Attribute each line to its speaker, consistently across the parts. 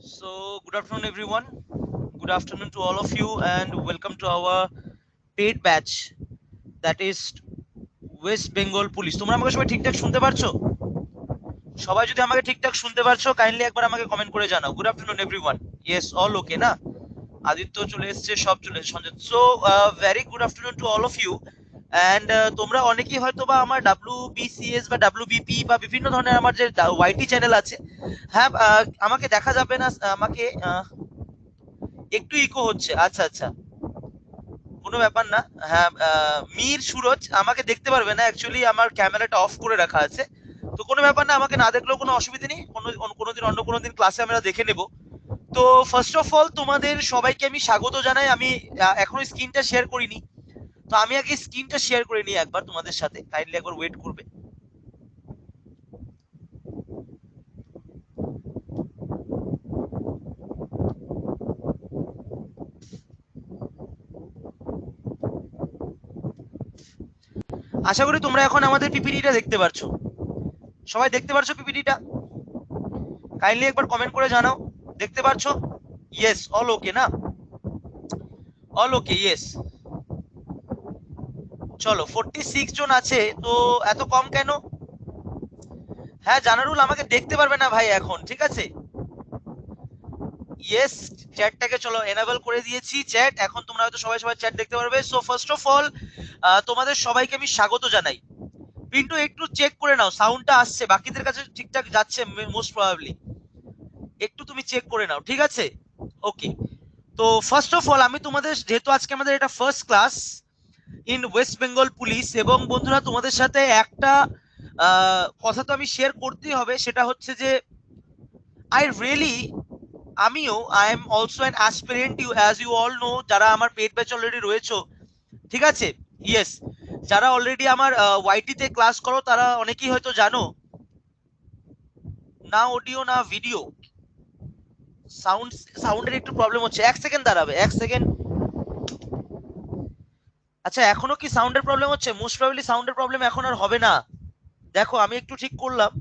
Speaker 1: So, good afternoon, everyone. Good afternoon to all of you, and welcome to our paid batch that is West Bengal Police. তোমরা আমাকে সবাই ঠিকঠাক শুনতে পারছো? সবাই যদি আমাকে ঠিকঠাক শুনতে পারছো, কাইন্ডলি একবার আমাকে কমেন্ট করে জানাও। Good afternoon everyone. Yes, all okay না? আদিত্য চলে এসেছে, সব চলে এসেছে, Sanjay. So very good afternoon to all of you. And তোমরা অনেকেই হয়তো বা আমার WBCS বা WBP বা বিভিন্ন ধরনের আমার যে ওয়াইটি চ্যানেল আছে, হ্যাঁ, আমাকে দেখা যাবে না, আমাকে একটু ইকো হচ্ছে। আচ্ছা আচ্ছা, কোনো ব্যাপার না। হ্যাঁ, মীর সুরজ আমাকে দেখতে পারবে না, অ্যাকচুয়ালি আমার ক্যামেরাটা অফ করে রাখা আছে। তো কোনো ব্যাপার না, আমাকে না দেখলেও কোনো অসুবিধা নেই। কোনোদিন অন্য কোনো দিন ক্লাসে আমরা দেখে নেব। তো ফার্স্ট অফ অল তোমাদের সবাইকে আমি স্বাগত জানাই। আমি এখনো স্ক্রিনটা শেয়ার করিনি, তো আমি আগে স্ক্রিনটা শেয়ার করে নিই একবার তোমাদের সাথে, কাইন্ডলি একবার ওয়েট করবে। আশা করি তোমরা এখন আমাদের পিপিটিটা দেখতে পারছো। সবাই দেখতে পারছো পিপিটিটা? কাইন্ডলি একবার কমেন্ট করে জানাও দেখতে পারছো। ইয়েস, অল ওকে না? অল ওকে, ইয়েস। চলো, 46 জন আছে, তো এত কম কেন? হ্যাঁ, জানারুল আমাকে দেখতে পারবে না ভাই এখন, ঠিক আছে? ইয়েস, চ্যাটটাকে চলো এনাবল করে দিয়েছি চ্যাট, এখন তোমরা হয়তো সবাই সবাই চ্যাট দেখতে পারবে। সো ফার্স্ট অফ অল তোমাদের সবাইকে আমি স্বাগত জানাই। পিন্টু একটু চেক করে নাও, সাউন্ডটা আসছে বাকিদের কাছে ঠিকঠাক যাচ্ছে মোস্ট প্রবাবলি। একটু তুমি চেক করে নাও, ঠিক আছে? ওকে। তো ফার্স্ট অফ অল আমি তোমাদের, যেহেতু আজকে আমাদের এটা first class in West Bengal police, এবং বন্ধুরা তোমাদের সাথে একটা কথা তো আমি শেয়ার করতেই হবে, সেটা হচ্ছে যে I really, I am also an aspirant, you as you all know, যারা আমার পেড ব্যাচ অলরেডি রয়েছে, ঠিক আছে? ইয়েস, যারা অলরেডি আমার ওয়াইটি তে ক্লাস করো তারা অনেকেই হয়তো জানো। না অডিও না ভিডিও, সাউন্ডের একটু প্রবলেম হচ্ছে। এক সেকেন্ড দাঁড়াবে, এক সেকেন্ড। আচ্ছা, এখনো কি সাউন্ডের প্রবলেম হচ্ছে? মোস্ট প্রবাবলি সাউন্ডের প্রবলেম এখন আর হবে না। দেখো, আমি একটু ঠিক করলাম।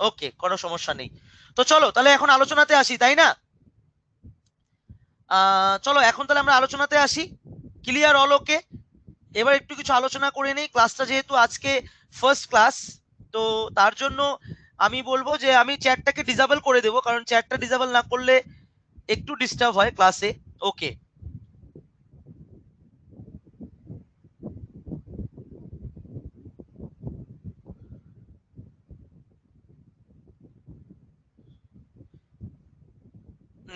Speaker 1: ওকে, কোনো সমস্যা নেই। তো চলো তাহলে এখন আলোচনাতে আসি, তাই না? চলো এখন তাহলে আমরা আলোচনাতে আসি। ক্লিয়ার, অল ওকে? এবার একটু কিছু আলোচনা করে নেই। ক্লাসটা যেহেতু আজকে ফার্স্ট ক্লাস, তো তার জন্য আমি বলবো যে আমি চ্যাটটাকে ডিসেবল করে দেবো, কারণ চ্যাটটা ডিসেবল না করলে একটু ডিস্টার্ব হয় ক্লাসে। ওকে।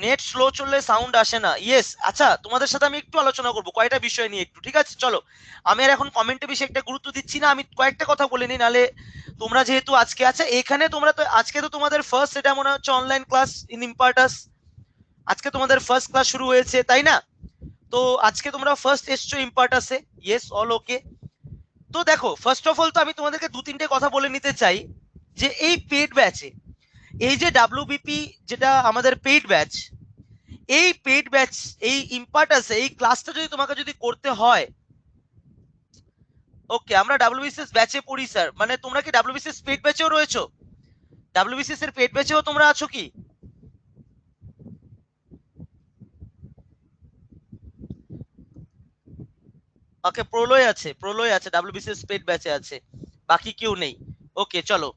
Speaker 1: নেট স্লো চললে সাউন্ড আসে না, ইয়েস। আচ্ছা, তোমাদের সাথে আমি একটু আলোচনা করবো কয়টা বিষয় নিয়ে একটু, ঠিক আছে? চলো, আমি আর এখন কমেন্টে বেশি একটা গুরুত্ব দিচ্ছি না, আমি কয়েকটা কথা বলে নিই, নালে তোমরা যেহেতু আজকে আছে এখানে, তোমরা তো আজকে তো তোমাদের ফার্স্ট, এটা মনে হচ্ছে অনলাইন ক্লাস ইন ইম্পার্টাস। আজকে তোমাদের ফার্স্ট ক্লাস শুরু হয়েছে, তাই না? তো আজকে তোমরা ফার্স্ট এসছো ইম্পার্টাসে। ইয়েস, অল ওকে। তো দেখো, ফার্স্ট অফ অল তো আমি তোমাদেরকে দু তিনটে কথা বলে নিতে চাই, যে এই পেড ব্যাচে, এই যে ডাব্লিউবিপি, যেটা আমাদের পেড ব্যাচ, এই পেড ব্যাচ, এই ইম্পার্টাসে এই ক্লাসটা যদি তোমাকে যদি করতে হয়, ওকে, আমরা ডাব্লিউবিসিএস ব্যাচে পড়ি স্যার। মানে তোমরা কি ডাব্লিউবিসিএস পেড ব্যাচেও রয়েছো? ডাব্লিউবিসিএস এর পেড ব্যাচেও তোমরা আছো কি? ওকে, প্রলয় আছে, প্রলয় আছে, ডাব্লিউবিসিএস পেড ব্যাচে আছে, বাকি কেউ নেই। ওকে, চলো।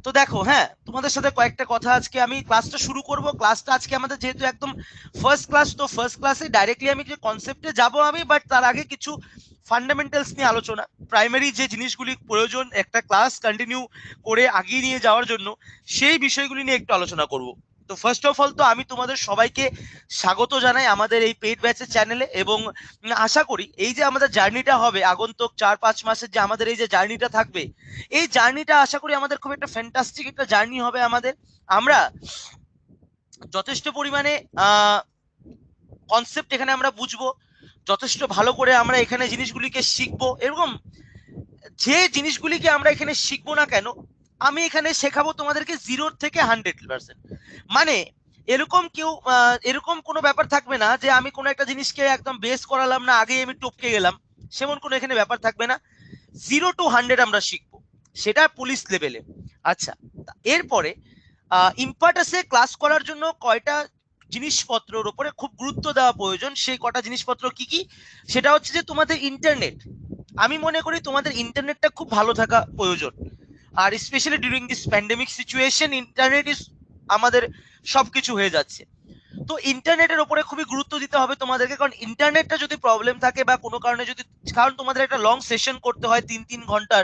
Speaker 1: তো দেখো, হ্যাঁ, তোমাদের সাথে কয়েকটা কথা, আজকে আমি ক্লাসটা শুরু করব। ক্লাসটা আজকে আমাদের যেহেতু একদম ফার্স্ট ক্লাস, তো ফার্স্ট ক্লাসে ডাইরেক্টলি আমি যে কনসেপ্টে যাব আমি, বাট তার আগে কিছু ফান্ডামেন্টালস নিয়ে আলোচনা, প্রাইমারি যে জিনিসগুলি প্রয়োজন একটা ক্লাস কন্টিনিউ করে আগিয়ে নিয়ে যাওয়ার জন্য, সেই বিষয়গুলি নিয়ে একটু আলোচনা করব। তো ফার্স্ট অফ অল তো আমি তোমাদের সবাইকে স্বাগত জানাই আমাদের এই পেইড ব্যাচের চ্যানেলে, এবং আশা করি এই যে আমাদের জার্নিটা হবে আগন্তুক 4-5 মাসের, যে আমাদের এই যে জার্নিটা থাকবে, এই জার্নিটা আশা করি আমাদের খুব একটা ফ্যান্টাস্টিক একটা জার্নি হবে আমাদের। আমরা যথেষ্ট পরিমাণে কনসেপ্ট এখানে আমরা বুঝবো, যথেষ্ট ভালো করে আমরা এখানে জিনিসগুলিকে শিখবো, এরকম যে জিনিসগুলিকে আমরা এখানে শিখবো না কেন, আমি এখানে শেখাবো তোমাদেরকে 0 থেকে 100%। মানে এরকম কেউ, এরকম কোনো ব্যাপার থাকবে না যে আমি কোনো একটা জিনিসকে একদম বেস করালাম না, আগেই আমি টপকে গেলাম, সেমন কোনো এখানে ব্যাপার থাকবে না। 0 to 100 আমরা শিখবো, সেটা পুলিশ লেভেলে। আচ্ছা, এরপরে ইম্পার্টাসে ক্লাস করার জন্য কয়টা জিনিসপত্রের উপরে খুব গুরুত্ব দেওয়া প্রয়োজন, সেই কটা জিনিসপত্র কি কি, সেটা হচ্ছে যে তোমাদের ইন্টারনেট। আমি মনে করি তোমাদের ইন্টারনেটটা খুব ভালো থাকা প্রয়োজন, আর specially during this pandemic situation internet is আমাদের সবকিছু হয়ে যাচ্ছে। তো ইন্টারনেটের উপরে খুবই গুরুত্ব দিতে হবে তোমাদেরকে, কারণ ইন্টারনেটটা যদি প্রবলেম থাকে বা কোনো কারণে যদি, কারণ তোমাদের একটা লং সেশন করতে হয় 3-3 ঘন্টার,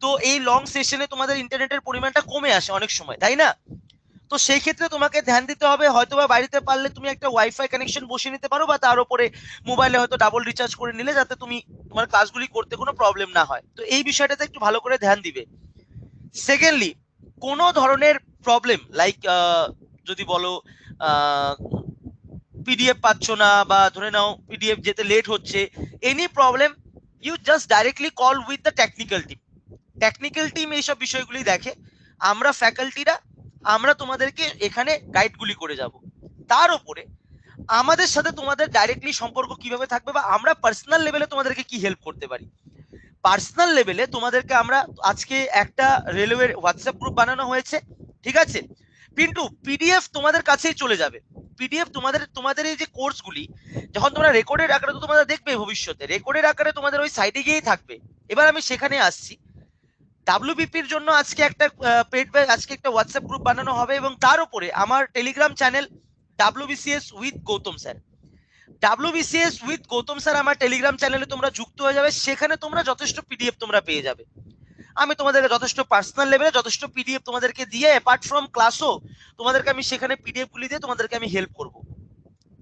Speaker 1: তো এই লং সেশনে তোমাদের ইন্টারনেটের পরিমাণটা কমে আসে অনেক সময়, তাই না? তো সেই ক্ষেত্রে তোমাকে ধ্যান দিতে হবে, হয়তোবা বাড়িতে পারলে তুমি একটা ওয়াইফাই কানেকশন বসিয়ে নিতে পারো, বা তার উপরে মোবাইলে হয়তো ডাবল রিচার্জ করে নিলে, যাতে তুমি তোমার কাজগুলি করতে কোনো প্রবলেম না হয়। তো এই বিষয়টাতে একটু ভালো করে ধ্যান দিবে। সেকেন্ডলি, কোনো ধরনের প্রবলেম লাইক যদি বলো পিডিএফ পাচ্ছ না, বা ধরে নাও পিডিএফ যেতে লেট হচ্ছে, any problem, you just directly call with the technical team. Technical team এইসব বিষয়গুলি দেখে, আমরা ফ্যাকাল্টিরা আমরা তোমাদেরকে এখানে গাইডগুলি করে যাব। তার উপরে আমাদের সাথে তোমাদের ডাইরেক্টলি সম্পর্ক কিভাবে থাকবে, বা আমরা পার্সোনাল লেভেলে তোমাদেরকে কি হেল্প করতে পারি। পার্সোনাল লেভেলে তোমাদেরকে আমরা আজকে একটা রেলওয়ের হোয়াটসঅ্যাপ গ্রুপ বানানো হয়েছে, ঠিক আছে? কিন্তু পিডিএফ তোমাদের কাছেই চলে যাবে। পিডিএফ তোমাদের এই যে কোর্সগুলি যখন তোমরা রেকর্ডের আকারে, তো তোমরা দেখবে ভবিষ্যতে রেকর্ডের আকারে তোমাদের ওই সাইডে গিয়েই থাকবে। এবার আমি সেখানে আসছি। ডাব্লিউবিপির জন্য আজকে একটা পেড ব্যাচ, আজকে একটা হোয়াটসঅ্যাপ গ্রুপ বানানো হবে, এবং তার উপরে আমার Telegram channel WBCS with Gautam sir. WBCS with Gautam sir আমার টেলিগ্রাম চ্যানেলে তোমরা যুক্ত হয়ে যাবে, সেখানে তোমরা যথেষ্ট পিডিএফ তোমরা পেয়ে যাবে। আমি তোমাদেরকে যথেষ্ট পার্সোনাল লেভেলে যথেষ্ট পিডিএফ তোমাদেরকে দিয়ে, অ্যাপার্ট ফ্রম ক্লাসও তোমাদেরকে আমি সেখানে পিডিএফ গুলি দিয়ে তোমাদেরকে আমি হেল্প করব,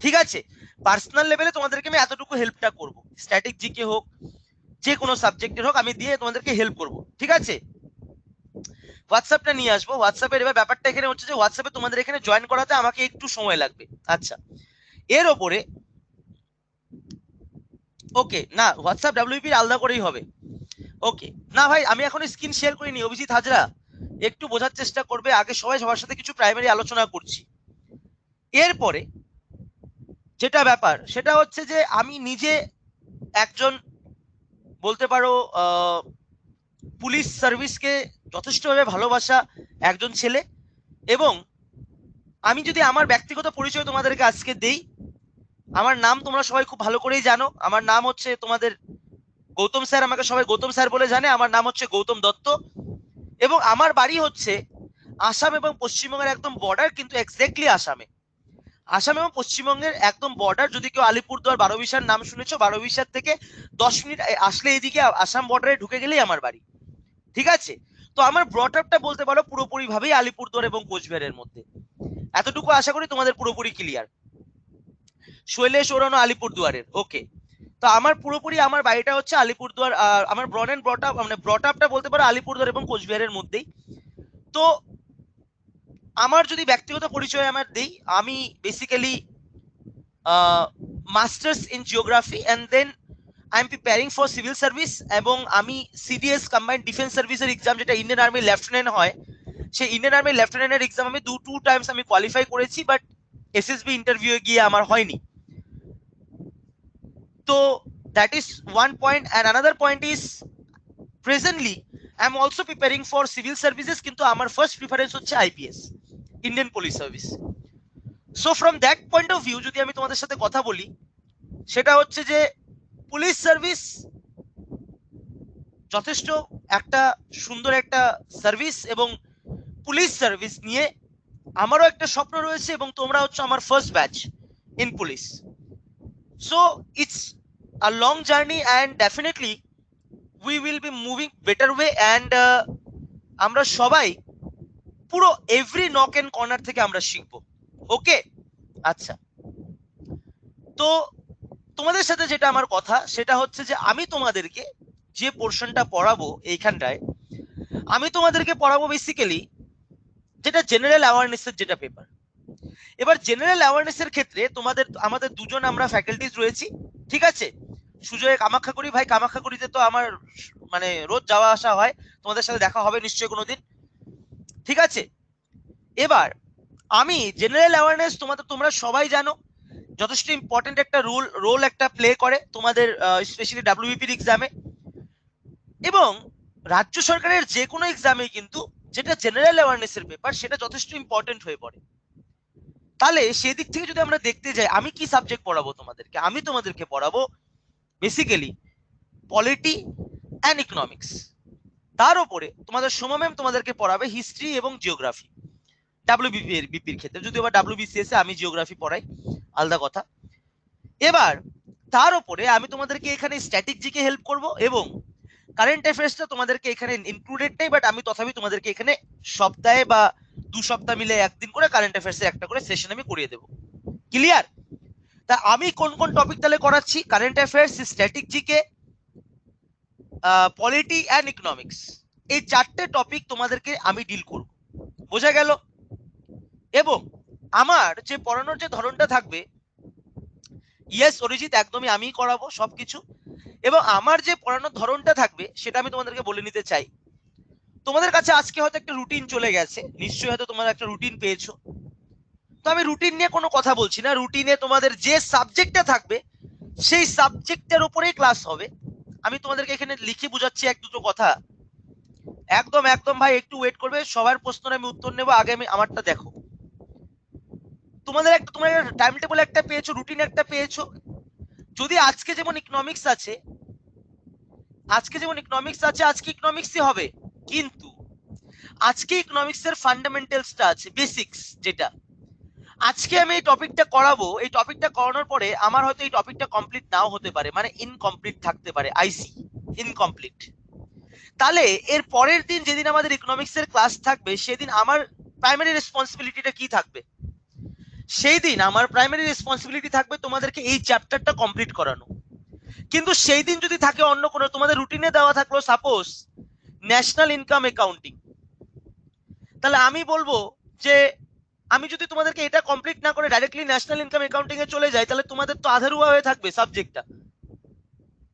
Speaker 1: ঠিক আছে? পার্সোনাল লেভেলে তোমাদেরকে আমি এতটুকু হেল্পটা করব, স্ট্যাটিক জিকে হোক, যে কোনো সাবজেক্টের হোক, আমি দিয়ে তোমাদেরকে হেল্প করব, ঠিক আছে? হোয়াটসঅ্যাপটা নিয়ে আসবো। হোয়াটসঅ্যাপের এবার ব্যাপারটা এখানে হচ্ছে যে হোয়াটসঅ্যাপে তোমাদের এখানে জয়েন করাতে আমাকে একটু সময় লাগবে। আচ্ছা, এর ওপরে ওকে না, হোয়াটসঅ্যাপ ডাব্লিউপির আলাদা করেই হবে। ওকে না ভাই, আমি এখন স্ক্রিন শেয়ার করিনি। অভিজিৎ হাজরা একটু বোঝার চেষ্টা করবে, আগে সবাই সবার সাথে কিছু প্রাইমারি আলোচনা করছি। এরপরে যেটা ব্যাপার সেটা হচ্ছে যে আমি নিজে একজন, বলতে পারো পুলিশ সার্ভিসকে যথেষ্টভাবে ভালোবাসা একজন ছেলে, এবং আমি যদি আমার ব্যক্তিগত পরিচয় তোমাদেরকে আজকে দেই, আমার নাম তোমরা সবাই খুব ভালো করেই জানো। আমার নাম হচ্ছে তোমাদের গৌতম স্যার, আমাকে সবাই গৌতম স্যার বলে জানে। আমার নাম হচ্ছে গৌতম দত্ত, এবং আমার বাড়ি হচ্ছে আসাম এবং পশ্চিমবঙ্গের একদম বর্ডার, কিন্তু এক্স্যাক্টলি আসামে। আসাম এবং পশ্চিমবঙ্গের একদম বর্ডার। যদি কেউ আলিপুরদুয়ার বারোবিশার নাম শুনেছো, বারোবিশার থেকে 10 মিনিট আসলে এদিকে আসাম বর্ডারে ঢুকে গেলেই আমার বাড়ি, ঠিক আছে? তো আমার ব্রট আপটা বলতে পারো পুরোপুরি ভাবেই আলিপুরদুয়ার এবং কোচবিহারের মধ্যে। এতটুকু আশা করি তোমাদের পুরোপুরি ক্লিয়ার। শৈলেশ ওরানো আলিপুরদুয়ারের, ওকে। তো আমার পুরোপুরি আমার বাড়িটা হচ্ছে আলিপুরদুয়ার, আমার ব্রন এন্ড ব্রট আপ মানে ব্রট আপটা বলতে পারো আলিপুরদুয়ার এবং কোচবিহারের মধ্যেই। তো আমার যদি ব্যক্তিগত পরিচয় আমার দেই, আমি basically masters in geography and then I am preparing for civil service, এবং আমি সিডিএস কম্বাইন্ড ডিফেন্স সার্ভিসের এক্সাম, যেটা ইন্ডিয়ান আর্মি লেফটেন্যান্ট হয়, সেই ইন্ডিয়ান আর্মি লেফটেন্যান্টের এক্সাম আমি টু টাইমস আমি কোয়ালিফাই করেছি, বাট এসএসবি ইন্টারভিউ গিয়ে আমার হয়নি। তো that is one point, and another point is presently I am also preparing for civil services, কিন্তু আমার ফার্স্ট প্রিফারেন্স হচ্ছে IPS, Indian police service. So from that point of view যদি আমি তোমাদের সাথে কথা বলি, সেটা হচ্ছে যে পুলিশ সার্ভিস যথেষ্ট একটা সুন্দর একটা সার্ভিস, এবং পুলিশ সার্ভিস নিয়ে আমারও একটা স্বপ্ন রয়েছে, এবং তোমরা হচ্ছে আমার first batch in police. So it's a long journey, and definitely we will be moving better way, and আমরা সবাই পুরো এভরি নক এন্ড কর্নার থেকে আমরা শিখবো, ওকে? আচ্ছা, তো তোমাদের সাথে যেটা আমার কথা সেটা হচ্ছে যে আমি তোমাদেরকে যে পোর্শনটা পড়াবো এইখানটায়, আমি তোমাদেরকে পড়াবো বেসিক্যালি যেটা জেনারেল অ্যাওয়ারনেসের যেটা পেপার। এবার জেনারেল অ্যাওয়ারনেসের ক্ষেত্রে আমাদের দুজন আমরা ফ্যাকাল্টিজ রয়েছি, ঠিক আছে? সুজয় কামাখ্যাগুড়ি ভাই, কামাখ্যাগুড়িতে তো আমার মানে রোজ যাওয়া আসা হয়, তোমাদের সাথে দেখা হবে নিশ্চয়ই কোনোদিন, ঠিক আছে? এবার আমি জেনারেল অ্যাওয়ারনেস তোমরা সবাই জানো যথেষ্ট ইম্পর্টেন্ট একটা রোল একটা প্লে করে তোমাদের স্পেশালি ডাব্লিউবিপির এক্সামে, এবং রাজ্য সরকারের যে কোনো এক্সামে কিন্তু যেটা জেনারেল অ্যাওয়ারনেসের পেপার, সেটা যথেষ্ট ইম্পর্টেন্ট হয়ে পড়ে। তাহলে সেদিক থেকে যদি আমরা দেখতে যাই, আমি কি সাবজেক্ট পড়াবো তোমাদেরকে? আমি তোমাদেরকে পড়াবো বেসিক্যালি পলিটি অ্যান্ড ইকোনমিক্স। তার উপরে তোমাদের সোমা ম্যাম তোমাদেরকে পড়াবে হিস্ট্রি এবং জিওগ্রাফি, ডাব্লিউবিপির ক্ষেত্রে। যদিও বা ডাব্লিউবিসিএস এ আমি জিওগ্রাফি পড়াই, আলাদা কথা। এবার তার উপরে আমি তোমাদেরকে এখানে স্ট্যাটিক জিকে হেল্প করব, এবং কারেন্ট অ্যাফেয়ার্সটা তোমাদেরকে এখানে ইনক্লুডেড নেই, বাট আমি তথাপি তোমাদেরকে এখানে সপ্তাহে বা 2 সপ্তাহ মিলে একদিন করে কারেন্ট অ্যাফেয়ার্সের একটা করে সেশন আমি করিয়ে দেবো। ক্লিয়ার? তা আমি কোন কোন টপিক তাহলে করাচ্ছি? Current affairs, static GK, polity and economics, এই 4টে টপিক তোমাদেরকে আমি ডিল করব। বোঝা গেল? এবং আমার যে পড়ানোর যে ধরনটা থাকবে, ইয়েস অরিজিৎ, একদমই আমিই করাবো সবকিছু। এবং আমার যে পড়ানোর ধরনটা থাকবে সেটা আমি তোমাদেরকে বলে নিতে চাই। তোমাদের কাছে আজকে হয়তো একটা রুটিন চলে গেছে, নিশ্চয়ই হয়তো তোমরা একটা রুটিন পেয়েছো। তো আমি রুটিন নিয়ে কোনো কথা বলছি না। রুটিনে তোমাদের যে সাবজেক্টটা থাকবে সেই সাবজেক্টের উপরেই ক্লাস হবে। আমি তোমাদেরকে এখানে লিখে বোঝাচ্ছি এক দুটো কথা। একদম একদম ভাই, একটু ওয়েট করবে, সবার প্রশ্নের আমি উত্তর নেবো। আগে আমি আমারটা দেখো। তোমরা টাইম টেবিল একটা পেয়েছো, রুটিন একটা পেয়েছো। যদি আজকে যেমন ইকোনমিক্স আছে, আজকে ইকোনমিক্সই হবে, কিন্তু আজকে ইকোনমিক্সের ফান্ডামেন্টালসটা আছে, বেসিক্স যেটা। আজকে আমি এই টপিকটা করাবো, এই টপিকটা করানোর পরে আমার হয়তো এই টপিকটা কমপ্লিট নাও হতে পারে, মানে ইনকমপ্লিট থাকতে পারে, আইসি ইনকমপ্লিট। তাহলে এর পরের দিন যেদিন আমাদের ইকোনমিক্সের ক্লাস থাকবে, সেদিন আমার প্রাইমারি রেসপন্সিবিলিটিটা কি থাকবে? সেই দিন আমার প্রাইমারি রেসপন্সিবিলিটি থাকবে তোমাদেরকে এই চ্যাপ্টারটা কমপ্লিট করানো। কিন্তু সেই দিন যদি থাকে অন্য কোনো, তোমাদের রুটিনে দেওয়া থাকলো সাপোজ ন্যাশনাল ইনকাম অ্যাকাউন্টিং, তাহলে আমি বলবো যে আমি যদি তোমাদেরকে এটা কমপ্লিট না করে ডাইরেক্টলি ন্যাশনাল ইনকাম অ্যাকাউন্টিং এ চলে যাই, তাহলে তোমাদের তো আধারুয়া হয়ে থাকবে সাবজেক্টটা।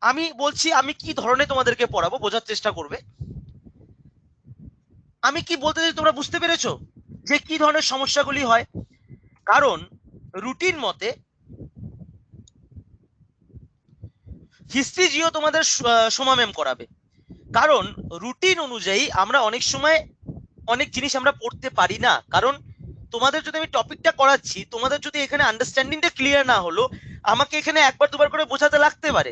Speaker 1: আমি বলছি আমি কি ধরনের তোমাদেরকে পড়াবো, বোঝার চেষ্টা করবে। আমি কি বলতে চাই তোমরা বুঝতে পেরেছো যে কি ধরনের সমস্যাগুলি হয়? কারণ রুটিন মতে হিস্ট্রি জিও তোমাদের সোমা ম্যাম করাবে। কারণ রুটিন অনুযায়ী আমরা অনেক সময় অনেক জিনিস আমরা পড়তে পারি না। কারণ তোমাদের যদি আমি টপিকটা করাচ্ছি, তোমাদের যদি এখানে আন্ডারস্ট্যান্ডিংটা ক্লিয়ার না হলো, আমাকে এখানে একবার দুবার করে বোঝাতে লাগতে পারে,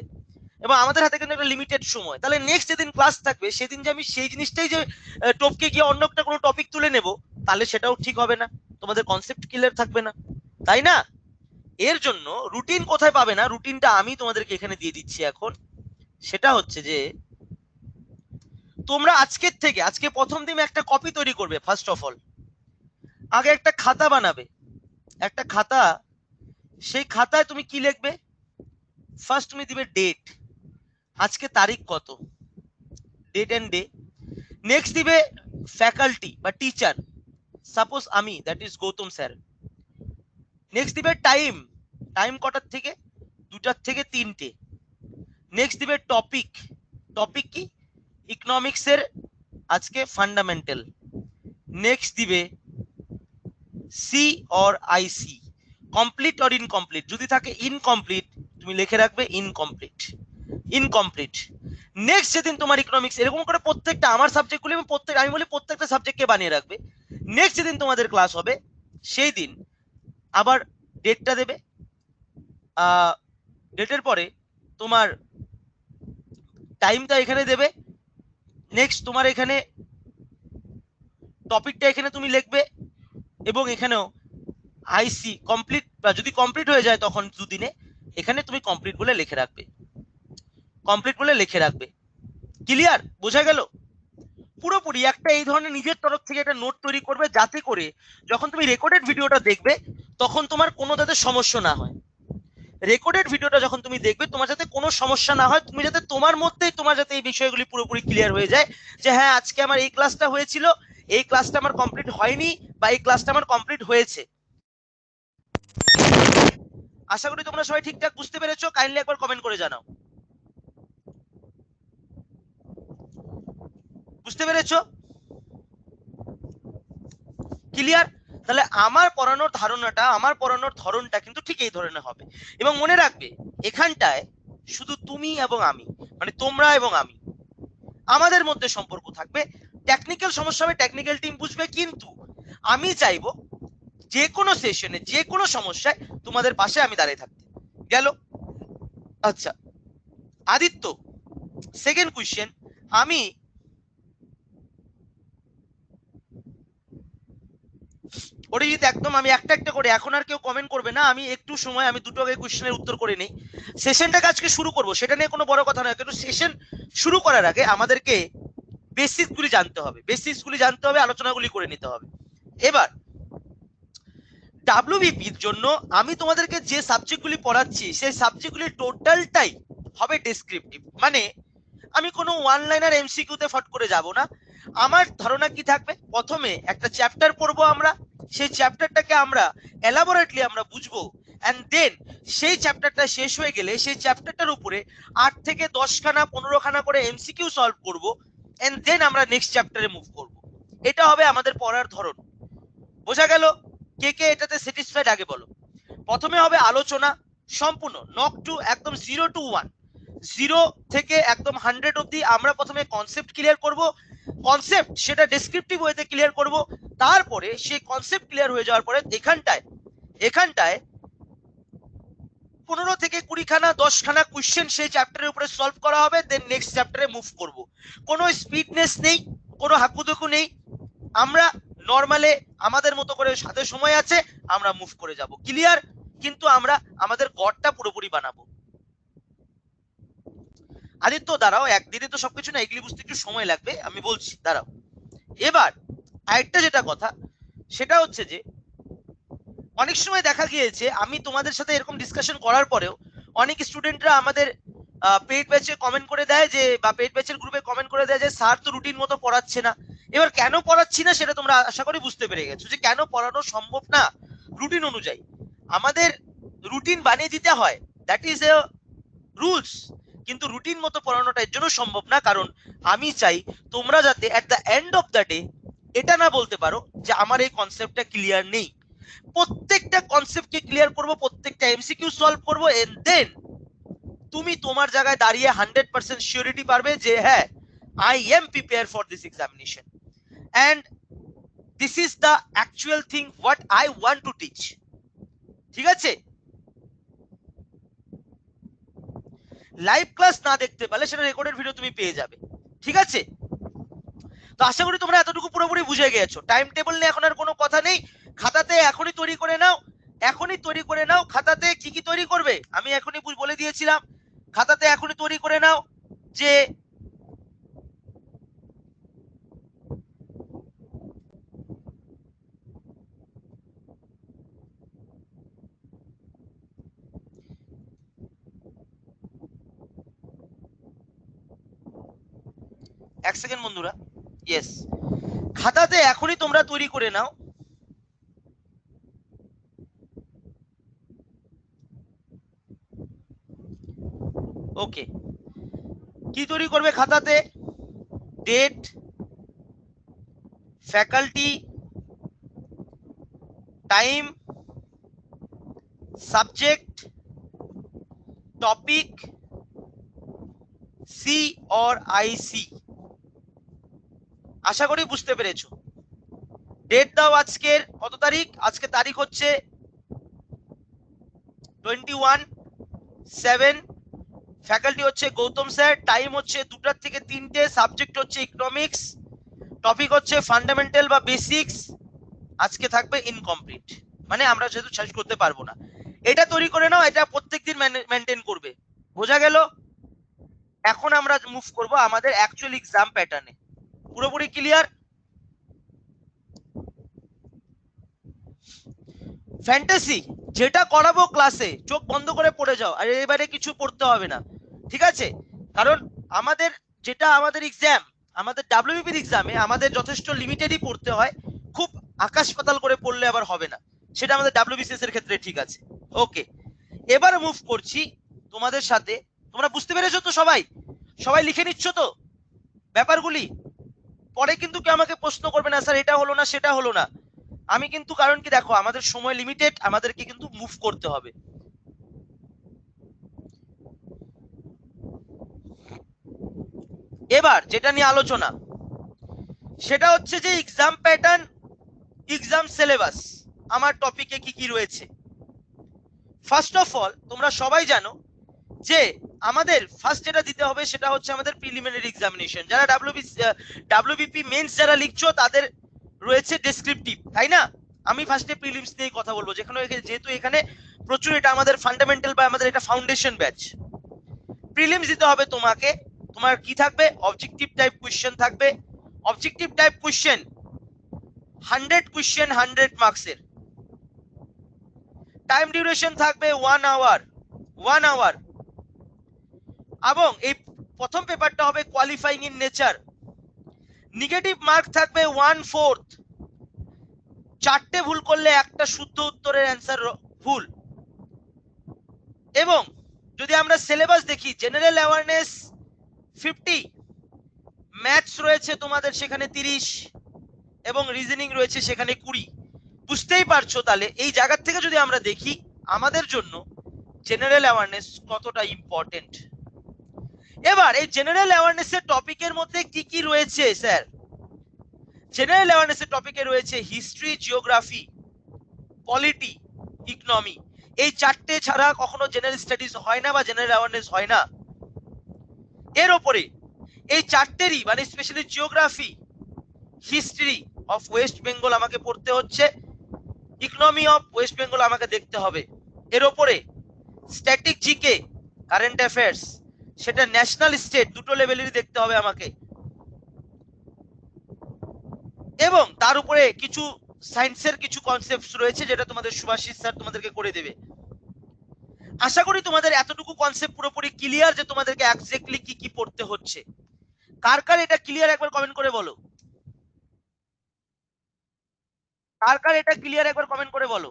Speaker 1: এবং আমাদের হাতে কিন্তু একটা লিমিটেড সময়। তাহলে নেক্সট যেদিন ক্লাস থাকবে সেদিন যে আমি সেই জিনিসটাই যে টপকে গিয়ে অন্য একটা কোনো টপিক তুলে নেব, তাহলে সেটাও ঠিক হবে না, তোমাদের কনসেপ্ট ক্লিয়ার থাকবে না, তাই না? এর জন্য রুটিন কোথায় পাবে না, রুটিনটা আমি তোমাদেরকে এখানে দিয়ে দিচ্ছি এখন। সেটা হচ্ছে যে তোমরা আজকের থেকে, আজকে প্রথম দিন একটা কপি তৈরি করবে। ফার্স্ট অফ অল আগে একটা খাতা বানাবে, একটা খাতা। সেই খাতায় তুমি কি লিখবে? ফার্স্ট তুমি দিবে ডেট, আজকে তারিখ কত, ডেট এন্ড ডে। নেক্সট দিবে ফ্যাকাল্টি বা টিচার, সাপোজ আমি, that is Gautam sir. Next দিবে টাইম, টাইম কটার থেকে? 2টার থেকে 3টে। নেক্সট দিবে টপিক, টপিক কি? ইকোনমিক্স এর আজকে ফান্ডামেন্টাল। নেক্সট দিবে C or IC, complete or incomplete. যদি থাকে ইনকমপ্লিট, তুমি লিখে রাখবে ইনকমপ্লিট, ইনকমপ্লিট। নেক্সট যেদিন তোমার ইকোনমিক্স, এরকম করে প্রত্যেকটা আমার সাবজেক্টগুলি আমি বলি প্রত্যেকটা সাবজেক্টকে বানিয়ে রাখবে। নেক্সট যেদিন তোমাদের ক্লাস হবে সেই দিন আবার ডেটটা দেবে, ডেটের পরে তোমার টাইমটা এখানে দেবে। নেক্সট তোমার এখানে টপিকটা এখানে তুমি লিখবে, এবং এখানেও আইসি কমপ্লিট, বা যদি কমপ্লিট হয়ে যায় তখন দুদিনে এখানে তুমি কমপ্লিট বলে লিখে রাখবে, কমপ্লিট বলে লিখে রাখবে। ক্লিয়ার? বোঝা গেল? পুরোপুরি একটা এই ধরনের নিজের তরফ থেকে একটা নোট তৈরি করবে, যাতে করে যখন তুমি রেকর্ডেড ভিডিওটা দেখবে তখন তোমার কোনো যাতে সমস্যা না হয়। রেকর্ডেড ভিডিওটা যখন তুমি দেখবে তোমার যাতে কোনো সমস্যা না হয়, তুমি যাতে তোমার মধ্যেই তোমার যাতে এই বিষয়গুলি পুরোপুরি ক্লিয়ার হয়ে যায়, যে হ্যাঁ আজকে আমার এই ক্লাসটা হয়েছিল, এই ক্লাসটা আমার কমপ্লিট হয়নি, বা এই ক্লাসটা আমার কমপ্লিট হয়েছে। আশা করি তোমরা সবাই ঠিকঠাক বুঝতে পেরেছো। কাইন্ডলি একবার কমেন্ট করে জানাও বুঝতে পেরেছো। ক্লিয়ার? তাহলে আমার পড়ানোর ধারণাটা, আমার পড়ানোর ধরনটা কিন্তু ঠিক এই ধরনের হবে। এবং মনে রাখবে এখানটায় শুধু তুমি এবং আমি, মানে তোমরা এবং আমি, আমাদের মধ্যে সম্পর্ক থাকবে। টেকনিক্যাল সমস্যা হবে, টেকনিক্যাল টিম বুঝবে, কিন্তু আমি চাইবো যে কোনো সেশনে যে কোনো সমস্যায় তোমাদের পাশে আমি দাঁড়িয়ে থাকতে। গেল? আচ্ছা আদিত্য, সেকেন্ড কোয়েশ্চেন, আমি অরিজিৎ একদম আমি একটা একটা করে, এখন আর কেউ কমেন্ট করবে না, আমি একটু সময় আমি দুটো আগে কোয়েশ্চেনের উত্তর করে নেই, সেশনটাকে আজকে শুরু করব, সেটা নিয়ে কোনো বড় কথা নয়, কিন্তু সেশন শুরু করার আগে আমাদেরকে বেসিকগুলি জানতে হবে, বেসিকগুলি জানতে হবে, আলোচনাগুলি করে নিতে হবে। এবার ডাব্লিউবিপির জন্য আমি তোমাদেরকে যে সাবজেক্টগুলি পড়াচ্ছি সেই সাবজেক্টগুলি টোটালটাই হবে ডেসক্রিপটিভ, মানে আমি কোনো ওয়ান লাইনার এমসিকিউতে ফট করে যাব না। আমার ধারণা কি থাকবে, প্রথমে একটা চ্যাপ্টার পড়বো আমরা, সেই চ্যাপ্টারটাকে আমরা এলাবোরেটলি আমরা বুঝবো, এন্ড দেন সেই চ্যাপ্টারটা শেষ হয়ে গেলে সেই চ্যাপ্টারটার উপরে 8 থেকে 10 খানা 15 খানা করে এমসিকিউ সলভ করব, এন্ড দেন আমরা নেক্সট চ্যাপ্টারে মুভ করব। এটা হবে আমাদের পড়ার ধরন। বোঝা গেল? কে কে এটাতে স্যাটিসফাইড আগে বলো। প্রথমে হবে আলোচনা সম্পূর্ণ, নক টু একদম 0 to 1, 0 থেকে একদম 100 অবধি আমরা প্রথমে কনসেপ্ট ক্লিয়ার করব, কনসেপ্ট সেটা ডেসক্রিপটিভ ওয়েতে ক্লিয়ার করব, তারপরে সেই কনসেপ্ট ক্লিয়ার হয়ে যাওয়ার পরে এখানটায় 15 থেকে 20 খানা 10 খানা কোশ্চেন সেই চ্যাপ্টারের উপরে সলভ করা হবে, দেন নেক্সট চ্যাপ্টারে মুভ করব। কোনো স্পিডনেস নেই, কোনো হাকুদুকু নেই, আমরা নরমালে আমাদের মতো করে সাথে সময় আছে, আমরা মুভ করে যাব, ক্লিয়ার? কিন্তু আমরা আমাদের গড়টা পুরোপুরি বানাবো। আদিত্য দাঁড়াও, একদিনে তো সবকিছু না, এগুলি বুঝতে একটু সময় লাগবে, আমি বলছি দাঁড়াও। এবার আরেকটা যেটা কথা সেটা হচ্ছে যে অনেক সময় দেখা গিয়েছে আমি তোমাদের সাথে এরকম ডিসকাশন করার পরেও অনেক স্টুডেন্টরা আমাদের পেইড ব্যাচে কমেন্ট করে দেয় যে, বা পেইড ব্যাচের গ্রুপে কমেন্ট করে দেয় যে স্যার তো রুটিন মতো পড়াচ্ছে না। এবার কেন পড়াচ্ছি না সেটা তোমরা আশা করি বুঝতে পেরে গেছো, যে কেন পড়ানো সম্ভব না রুটিন অনুযায়ী। আমাদের রুটিন বানিয়ে দিতে হয়, দ্যাট ইজ এ রুলস, কিন্তু রুটিন মতো পড়ানোটা এর জন্য সম্ভব না, কারণ আমি চাই তোমরা যাতে at the end of the day এটা না বলতে পারো যে আমার এই কনসেপ্টটা ক্লিয়ার নেই। প্রত্যেকটা কনসেপ্টকে ক্লিয়ার করব, প্রত্যেকটা এমসিকিউ সলভ করব, এন্ড দেন তুমি তোমার জায়গায় দাঁড়িয়ে 100% সিওরিটি পারবে যে হ্যাঁ, I am prepare for this examination, and this is the actual thing what I want to teach. ঠিক আছে? লাইভ ক্লাস না দেখতে পারলে সেটা রেকর্ডেড ভিডিও তুমি পেয়ে যাবে। ঠিক আছে? তো আশা করি তোমরা এতটুকু পুরোপুরি বুঝে গেছো। টাইম টেবিল নিয়ে এখন আর কোনো কথা নেই, খাতাতে এখনই তৈরি করে নাও, এখনই তৈরি করে নাও। খাতাতে কি কি তৈরি করবে আমি এখনই বলে দিয়েছিলাম, খাতাতে এখনই তৈরি করে নাও যে এক সেকেন্ড বন্ধুরা, ইয়েস, খাতাতে এখনই তোমরা তৈরি করে নাও। ওকে, কি তৈরি করবে খাতাতে? Date, faculty, time, subject, topic, C or IC. আশা করি বুঝতে পেরেছো। ডেট দাও, আজকের কত তারিখ? আজকে তারিখ হচ্ছে 21/7, ফ্যাকাল্টি হচ্ছে গৌতম স্যার, টাইম হচ্ছে 2টা থেকে 3টে, সাবজেক্ট হচ্ছে ইকোনমিক্স, টপিক হচ্ছে ফান্ডামেন্টাল বা বেসিক্স, আজকে থাকবে ইনকমপ্লিট, মানে আমরা যেহেতু সার্চ করতে পারবো না। এটা তৈরি করে নাও, এটা প্রত্যেকদিন মেনটেন করবে। বোঝা গেল? এখন আমরা মুভ করব আমাদের অ্যাকচুয়াল এক্সাম প্যাটার্নে। পুরোপুরি ক্লিয়ার? ফ্যান্টাসি যেটা করাবো ক্লাসে চোখ বন্ধ করে পড়ে যাও, আর এবারে কিছু পড়তে হবে না, ঠিক আছে? কারণ আমাদের যেটা আমাদের এক্সাম, আমাদের ডাব্লিউবিপির এক্সামে আমাদের যথেষ্ট লিমিটেডই পড়তে হয়, খুব আকাশ পাতাল করে পড়লে আবার হবে না, সেটা আমাদের ডাব্লিউবিসিএস এর ক্ষেত্রে ঠিক আছে। ওকে, এবার মুভ করছি তোমাদের সাথে। তোমরা বুঝতে পেরেছো তো? সবাই সবাই লিখে নিচ্ছ তো ব্যাপারগুলি? পরে কিন্তু কেউ আমাকে প্রশ্ন করবে না স্যার এটা হলো না সেটা হলো না, আমি কিন্তু, কারণ কি দেখো আমাদের সময় লিমিটেড, আমাদেরকে কিন্তু মুভ করতে হবে। এবার যেটা নিয়ে আলোচনা, সেটা হচ্ছে যে এক্সাম প্যাটার্ন, এক্সাম সিলেবাস আমার টপিকে কি কি রয়েছে। ফার্স্ট অফ অল তোমরা সবাই জানো যে আমাদের ফার্স্ট যেটা দিতে হবে সেটা হচ্ছে আমাদের প্রিলিমিনারি এক্সামিনেশন। যারা ডাব্লিউবিপি মেন্স যারা লিখছো তাদের রয়েছে ডেসক্রিপটিভ, তাই না? আমি ফার্স্টে প্রিলিমস নিয়ে কথা বলবো, যেহেতু এখানে প্রচুর এটা আমাদের ফান্ডামেন্টাল বা আমাদের এটা ফাউন্ডেশন ব্যাচ। প্রিলিমস দিতে হবে তোমাকে, তোমার কি থাকবে, অবজেক্টিভ টাইপ কোশ্চেন থাকবে। অবজেক্টিভ টাইপ কোশ্চেন 100 কোশ্চেন 100 মার্কসের। টাইম ডিউরেশন থাকবে 1 আওয়ার। এবং এই প্রথম পেপারটা হবে qualifying in nature. Negative mark থাকবে 1/4। চারটে ভুল করলে একটা শুদ্ধ উত্তরের অ্যান্সার ভুল। এবং যদি আমরা সিলেবাস দেখি, জেনারেল অ্যাওয়ারনেস 50, ম্যাথস রয়েছে তোমাদের সেখানে 30 এবং রিজনিং রয়েছে সেখানে 20। বুঝতেই পারছো তাহলে এই জায়গা থেকে যদি আমরা দেখি আমাদের জন্য জেনারেল অ্যাওয়ারনেস কতটা ইম্পর্টেন্ট। এবার এই জেনারেল অ্যাওয়ারনেসের টপিকের মধ্যে কি কি রয়েছে স্যার? জেনারেল অ্যাওয়ারনেসের টপিকে রয়েছে হিস্ট্রি, জিওগ্রাফি, পলিটি, ইকোনমি। এই চারটে ছাড়া কখনো জেনারেল স্টাডিজ হয় না বা জেনারেল অ্যাওয়ারনেস হয় না। এর ওপরে এই চারটেরই মানে specially geography, history of West Bengal আমাকে পড়তে হচ্ছে, ইকোনমি অফ ওয়েস্ট বেঙ্গল আমাকে দেখতে হবে। এর ওপরে স্ট্যাটিক জিকে, কারেন্ট অ্যাফেয়ার্স, সেটা ন্যাশনাল স্টেট দুটো লেভেলেরই দেখতে হবে আমাকে। এবং তার উপরে কিছু সায়েন্সের কিছু কনসেপ্টস রয়েছে যেটা তোমাদের সুভাষিস স্যার তোমাদেরকে করে দেবে। আশা করি তোমাদের এতটুকু কনসেপ্ট পুরোপুরি ক্লিয়ার যে তোমাদেরকে এক্স্যাক্টলি কি কি পড়তে হচ্ছে। কার কার এটা ক্লিয়ার একবার কমেন্ট করে বলো। কার কার এটা ক্লিয়ার একবার কমেন্ট করে বলো।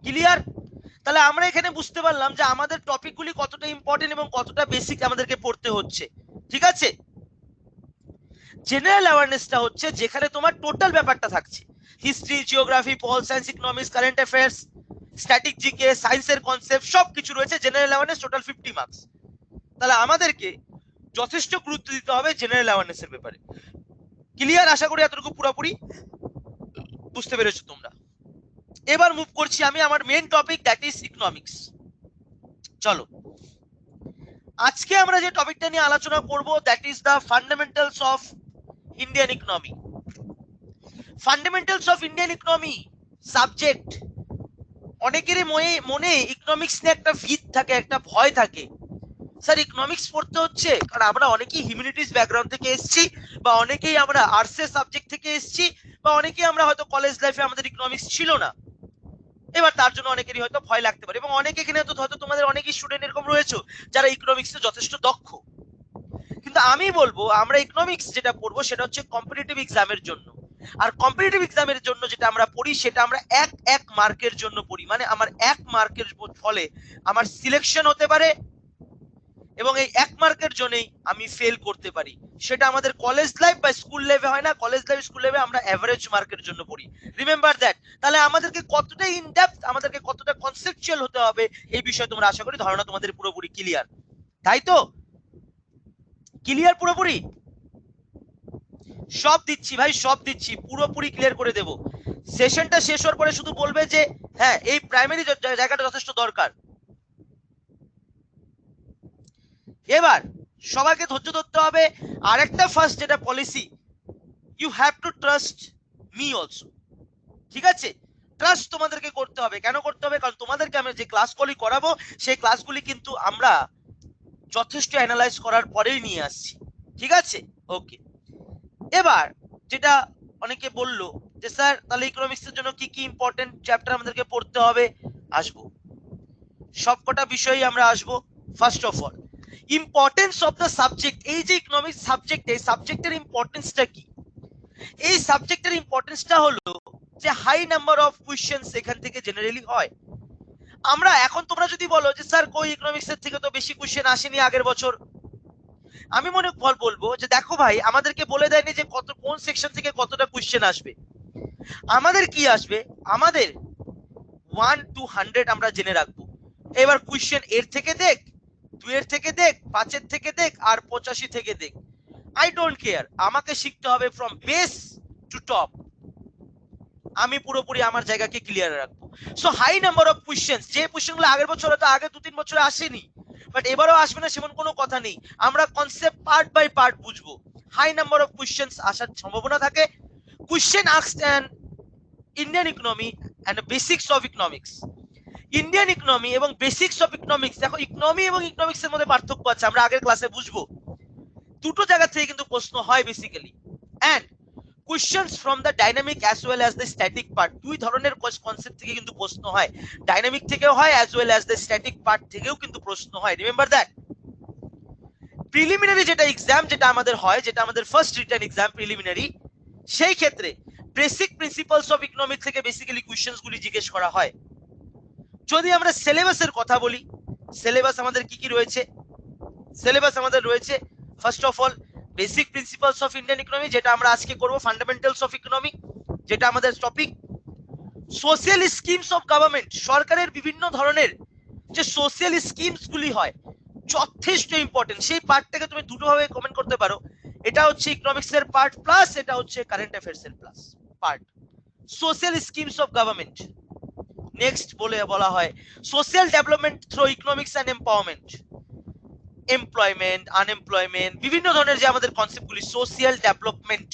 Speaker 1: ক্লিয়ার? তাহলে আমরা এখানে বুঝতে পারলাম যে আমাদের টপিকগুলি কতটা ইম্পর্টেন্ট এবং কতটা বেসিক আমাদেরকে পড়তে হচ্ছে। ঠিক আছে? জেনারেল অ্যাওয়ারনেসটা হচ্ছে যেখানে তোমার টোটাল ব্যাপারটা থাকছে, history, geography, pol science, economics, current affairs, static GK, সায়েন্সের কনসেপ্ট সবকিছু রয়েছে। General awareness total 50 marks. তাহলে আমাদেরকে যথেষ্ট গুরুত্ব দিতে হবে জেনারেল অ্যাওয়ারনেসের ব্যাপারে। ক্লিয়ার? আশা করি এতটুকু পুরোপুরি বুঝতে পেরেছো তোমরা। এবার মুভ করছি আমি আমার main topic, that is economics. চলো আজকে আমরা যে টপিকটা নিয়ে আলোচনা করব that is the fundamentals of Indian economy. Fundamentals of Indian economy subject, অনেকেরই মনে ইকোনমিক্স নিয়ে একটা ভীত থাকে, একটা ভয় থাকে। স্যার ইকোনমিক্স পড়তে হচ্ছে, কারণ আমরা অনেকেই হিউম্যানিটিস ব্যাকগ্রাউন্ড থেকে এসেছি, বা অনেকেই আমরা আর্টসের সাবজেক্ট থেকে এসেছি, বা অনেকেই আমরা হয়তো কলেজ লাইফে আমাদের ইকোনমিক্স ছিল না। এবার তার জন্য অনেকেরই হয়তো ভয় লাগতে পারে, এবং অনেকে এখানে হয়তো তোমাদের অনেকই স্টুডেন্ট এরকম রয়েছে যারা ইকোনমিক্সে যথেষ্ট দক্ষ। কিন্তু আমি বলবো আমরা ইকোনমিক্স যেটা পড়বো সেটা হচ্ছে কম্পিটিটিভ এক্সামের জন্য। আর কম্পিটিটিভ এক্সামের জন্য যেটা আমরা পড়ি সেটা আমরা এক মার্কের জন্য পড়ি, মানে আমার 1 মার্কের ফলে আমার সিলেকশন হতে পারে এবং এই 1 মার্কের জন্যই আমি ফেল করতে পারি। সেটা আমাদের কলেজ লাইফ বা স্কুল লাইফে হয় না। কলেজ লাইফ, স্কুল লাইফে আমরা এভারেজ মার্কের জন্য পড়ি। Remember that. তাহলে আমাদেরকে কতটা ইন ডেপথ, আমাদেরকে কতটা কনসেপচুয়াল হতে হবে এই বিষয়ে তোমরা আশা করি ধারণা তোমাদের পুরোপুরি ক্লিয়ার, তাই তো? ক্লিয়ার পুরোপুরি? সব দিচ্ছি ভাই, সব দিচ্ছি, পুরোপুরি ক্লিয়ার করে দেব। সেশনটা শেষ হওয়ার পরে শুধু বলবে যে হ্যাঁ এই প্রাইমারি জায়গাটা যথেষ্ট দরকার। এবার সবাইকে ধৈর্য ধরতে হবে। আরেকটা ফার্স্ট যেটা policy, you have to trust me also. ঠিক আছে? ট্রাস্ট তোমাদেরকে করতে হবে। কেন করতে হবে? কারণ তোমাদেরকে আমি যে ক্লাসগুলি করাবো সেই ক্লাসগুলি কিন্তু আমরা যথেষ্ট অ্যানালাইজ করার পরেই নিয়ে আসছি। ঠিক আছে? ওকে। এবার যেটা অনেকে বললো যে স্যার তাহলে ইকোনমিক্সের জন্য কি কি ইম্পর্টেন্ট চ্যাপ্টার আমাদেরকে পড়তে হবে, আসবো সবকটা বিষয়ই আমরা আসবো। First of all importance of the subject. এই যে ইকোনমিক্স সাবজেক্ট, এই সাবজেক্টের ইম্পর্টেন্সটা কি? এই সাবজেক্টের ইম্পর্টেন্সটা হলো যে হাই নাম্বার অফ কোশ্চেনস এখান থেকে জেনারেলি হয়। আমরা এখন তোমরা যদি বলো যে স্যার কই ইকোনমিক্সের থেকে তো বেশি কোশ্চেন আসেনি আগের বছর, আমি মনে বলবো যে দেখো ভাই আমাদেরকে বলে দেয়নি যে কোন সেকশন থেকে কতটা কোশ্চেন আসবে। আমাদের কি আসবে, আমাদের 1 to 100 আমরা জেনে রাখবো। এবার কোশ্চেন এর থেকে দেখ 2 থেকে দেখ, 5 থেকে দেখ, আর 85 থেকে দেখ, আই ডোন্ট কেয়ার। আমাকে শিখতে হবে ফ্রম বেস টু টপ। আমি পুরোপুরি আমার জায়গাকে ক্লিয়ার রাখবো। So high number of questions, যে কোশ্চেনগুলো আগের বছর হয়তো আগে 2-3 বছরে আসেনি, বাট এবারও আসবে না সেমন কোনো কথা নেই। আমরা কনসেপ্ট পার্ট বাই পার্ট বুঝবো। হাই নাম্বার অফ কোশ্চেন্স আসার সম্ভাবনা থাকে। Question asked an Indian economy and basics of economics. Indian economy এবং বেসিক্স অফ ইকোনমিক্স, দেখো ইকোনমি এবং ইকোনমিক্স এর মধ্যে পার্থক্য আছে, আমরা আগের ক্লাসে বুঝবো। দুটো জায়গা থেকে কিন্তু প্রশ্ন হয় basically. And questions from the dynamic as well as the static part, দুই ধরনের কনসেপ্ট থেকে কিন্তু প্রশ্ন হয়। ডাইনামিক থেকেও হয়, as well as the static part থেকেও কিন্তু প্রশ্ন হয়। Remember that. প্রিলিমিনারি যেটা এক্সাম, যেটা আমাদের হয়, যেটা আমাদের ফার্স্ট রিটেন এক্সাম প্রিলিমিনারি, সেই ক্ষেত্রে বেসিক প্রিন্সিপালস অফ ইকোনমিক্স থেকে বেসিক্যালি কোশ্চেনস গুলি জিজ্ঞেস করা হয়। যদি আমরা সিলেবাসের কথা বলি, সিলেবাস আমাদের কি কি রয়েছে? সিলেবাস আমাদের রয়েছে first of all basic principles of Indian economy, যেটা আমরা আজকে করব, ফান্ডামেন্টালস অফ ইকোনমি, যেটা আমাদের topic. Social schemes of government, সরকারের বিভিন্ন ধরনের যে সোশ্যাল স্কিমস গুলি হয়, যথেষ্ট ইম্পর্টেন্ট। সেই পার্টটাকে তুমি দুটো ভাবে কমেন্ট করতে পারো, এটা হচ্ছে ইকোনমিক্স এর পার্ট প্লাস এটা হচ্ছে কারেন্ট অ্যাফেয়ার্স এর plus part. Social schemes of government. Next বলা হয় social development through economics and empowerment, employment, unemployment, বিভিন্ন ধরনের যে আমাদের কনসেপ্টগুলি, সোশ্যাল ডেভেলপমেন্ট,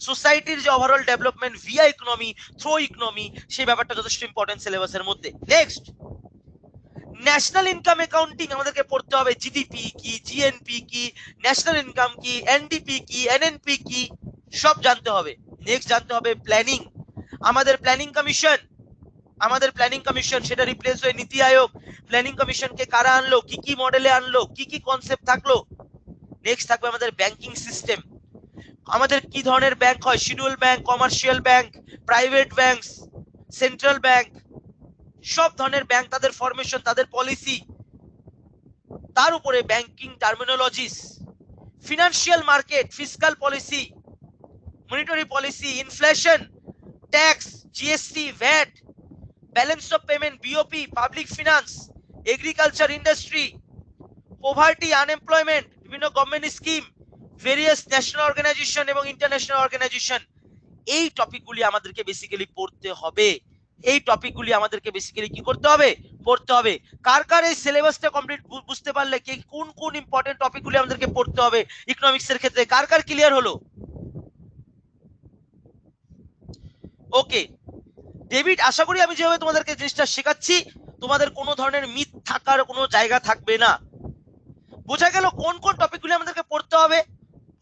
Speaker 1: সোসাইটির যে overall development via economy, through economy, সেই ব্যাপারটা যথেষ্ট ইম্পর্টেন্ট সিলেবাসের মধ্যে। নেক্সট ন্যাশনাল ইনকাম অ্যাকাউন্টিং আমাদেরকে পড়তে হবে, জিডিপি কি, জিএনপি কি, ন্যাশনাল ইনকাম কি, এনডিপি কি, এনএনপি কি, সব জানতে হবে। নেক্সট জানতে হবে প্ল্যানিং, আমাদের প্ল্যানিং কমিশন, আমাদের প্ল্যানিং কমিশন সেটা রিপ্লেস হয়ে নীতি আয়োগ। প্ল্যানিং কমিশনকে কারা আনলো, কি কি মডেলে আনলো, কি কি কনসেপ্ট থাকলো। নেক্সট থাকবে আমাদের ব্যাংকিং সিস্টেম, আমাদের কি ধরনের ব্যাংক হয়, schedule bank, commercial bank, private bank, central bank, সব ধরনের ব্যাংক, তাদের ফরমেশন, তাদের পলিসি, তার উপরে banking terminologies, financial market, fiscal policy, monetary policy, inflation, tax, GST, VAT, balance of payment, BOP, public finance, agriculture industry, poverty, unemployment, বিভিন্ন government scheme, various national organisation এবং international organisation. এই টপিকগুলি আমাদেরকে basically পড়তে হবে। এই টপিকগুলি আমাদেরকে বেসিক্যালি কি করতে হবে? পড়তে হবে। কার কার এই সিলেবাসটা কমপ্লিট বুঝতে পারলে, কি কোন কোন ইম্পর্টেন্ট টপিকগুলি আমাদেরকে পড়তে হবে ইকোনমিক্স এর ক্ষেত্রে, কার কার ক্লিয়ার হলো? ওকে ডেভিড, আশা করি আমি যেভাবে তোমাদেরকে জিনিসটা শেখাচ্ছি তোমাদের কোনো ধরনের মিথ থাকার কোনো জায়গা থাকবে না। বোঝা গেল কোন কোন টপিকগুলি আমাদেরকে পড়তে হবে?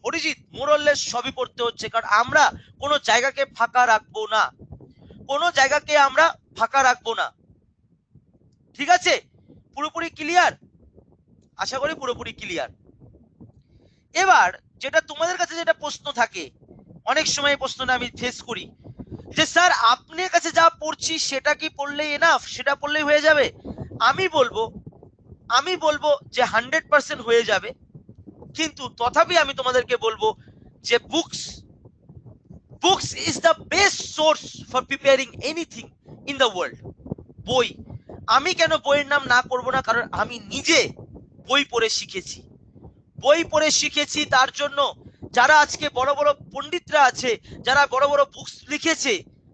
Speaker 1: অরিজিৎ, মোরলেস সবই পড়তে হচ্ছে, কারণ আমরা কোনো জায়গাকে ফাঁকা রাখবো না, কোনো জায়গাকে আমরা ফাঁকা রাখবো না। ঠিক আছে, পুরোপুরি ক্লিয়ার? আশা করি পুরোপুরি ক্লিয়ার। এবার যেটা তোমাদের কাছে যেটা প্রশ্ন থাকে, অনেক সময় প্রশ্নটা আমি ফেস করি যে স্যার আপনার কাছে যা পড়ছি সেটা কি পড়লেই এনাফ, সেটা পড়লেই হয়ে যাবে? আমি বলবো যে 100% হয়ে যাবে, কিন্তু তথাপি আমি তোমাদেরকে বলবো যে books is the best source for preparing anything in the world. বই, আমি কেন বইয়ের নাম না করব না, কারণ আমি নিজে বই পড়ে শিখেছি। বই পড়ে শিখেছি, তার জন্য যারা আজকে বড় বড় পণ্ডিতরা আছে, যারা বড় বড় বুকস লিখেছে,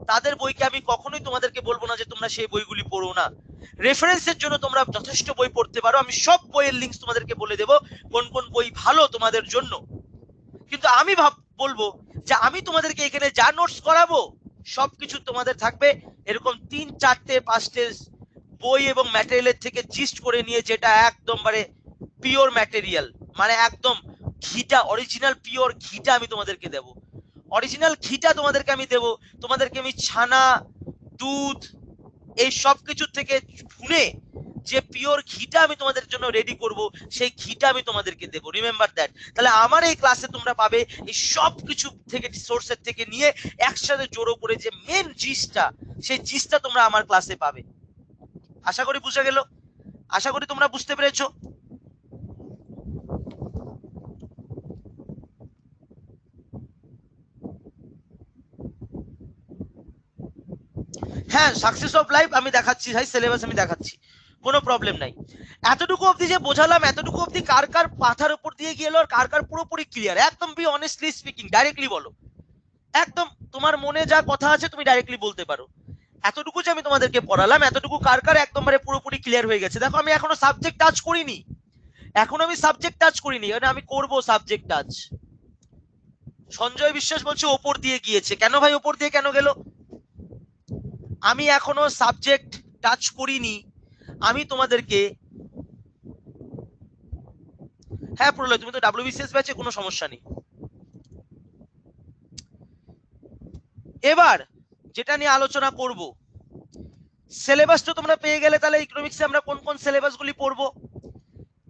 Speaker 1: তাদের বইকে আমি কখনোই তোমাদেরকে বলবো না যে তোমরা সেই বইগুলি পড়ো না। রেফারেন্সের জন্য তোমরা যথেষ্ট বই পড়তে পারো, আমি সব বইয়ের লিঙ্কস তোমাদেরকে বলে দেবো কোন কোন বই ভালো তোমাদের জন্য। কিন্তু আমি বলবো যে আমি তোমাদেরকে এখানে যা নোটস করাবো সবকিছু তোমাদের থাকবে এরকম 3-4-5টে বই এবং ম্যাটেরিয়ালের থেকে জিস্ট করে নিয়ে, যেটা একদম পিওর ম্যাটেরিয়াল, মানে একদম ঘিটা, অরিজিনাল পিওর ঘিটা আমি তোমাদেরকে দেব। অরিজিনাল ঘিটা তোমাদেরকে আমি দেব, তোমাদেরকে আমি ছানা, দুধ, এই সব কিছু থেকে ভুনে যে পিওর ঘিটা আমি তোমাদের জন্য রেডি করব, সেই ঘিটা আমি তোমাদেরকে দেব। Remember that. তাহলে আমার এই ক্লাসে তোমরা পাবে এই সব কিছু থেকে, সোর্সের থেকে নিয়ে একসাথে জড়ো করে যে মেন জিসটা, সেই জিসটা তোমরা আমার ক্লাসে পাবে। আশা করি বুঝা গেল, আশা করি তোমরা বুঝতে পেরেছো। হ্যাঁ, সাকসেস অফ লাইফ আমি দেখাচ্ছি ভাই, সিলেবাস আমি দেখাচ্ছি, কোনো প্রবলেম নাই। এতটুকু অবধি যে বোঝালাম, এতটুকু অবধি কার কার মাথার উপর দিয়ে গেল আর কার কার পুরোপুরি ক্লিয়ার? একদম বি অনেস্টলি স্পিকিং, ডাইরেক্টলি বলো, একদম তোমার মনে যা কথা আছে তুমি ডাইরেক্টলি বলতে পারো। এতটুকু যে আমি তোমাদেরকে পড়ালাম, এতটুকু কার কার একদমবারে পুরোপুরি ক্লিয়ার হয়ে গেছে? দেখো আমি এখনো সাবজেক্ট টাচ করিনি, এখন আমি সাবজেক্ট টাচ করিনি, মানে আমি করব সাবজেক্ট টাচ। সঞ্জয় বিশ্বাস বলছে ওপর দিয়ে গিয়েছে, কেন ভাই ওপর দিয়ে কেন গেল? আমি এখনো সাবজেক্ট টাচ করিনি, আমি তোমাদেরকে, হ্যাঁ প্রলয় তুমি তো ডাব্লিউবিসিএস ব্যাচে, কোনো সমস্যা নেই। এবার যেটা নিয়ে আলোচনা করব, সিলেবাস তো তোমরা পেয়ে গেলে, তাহলে ইকোনমিক্সে আমরা কোন কোন সিলেবাস গুলি পড়বো?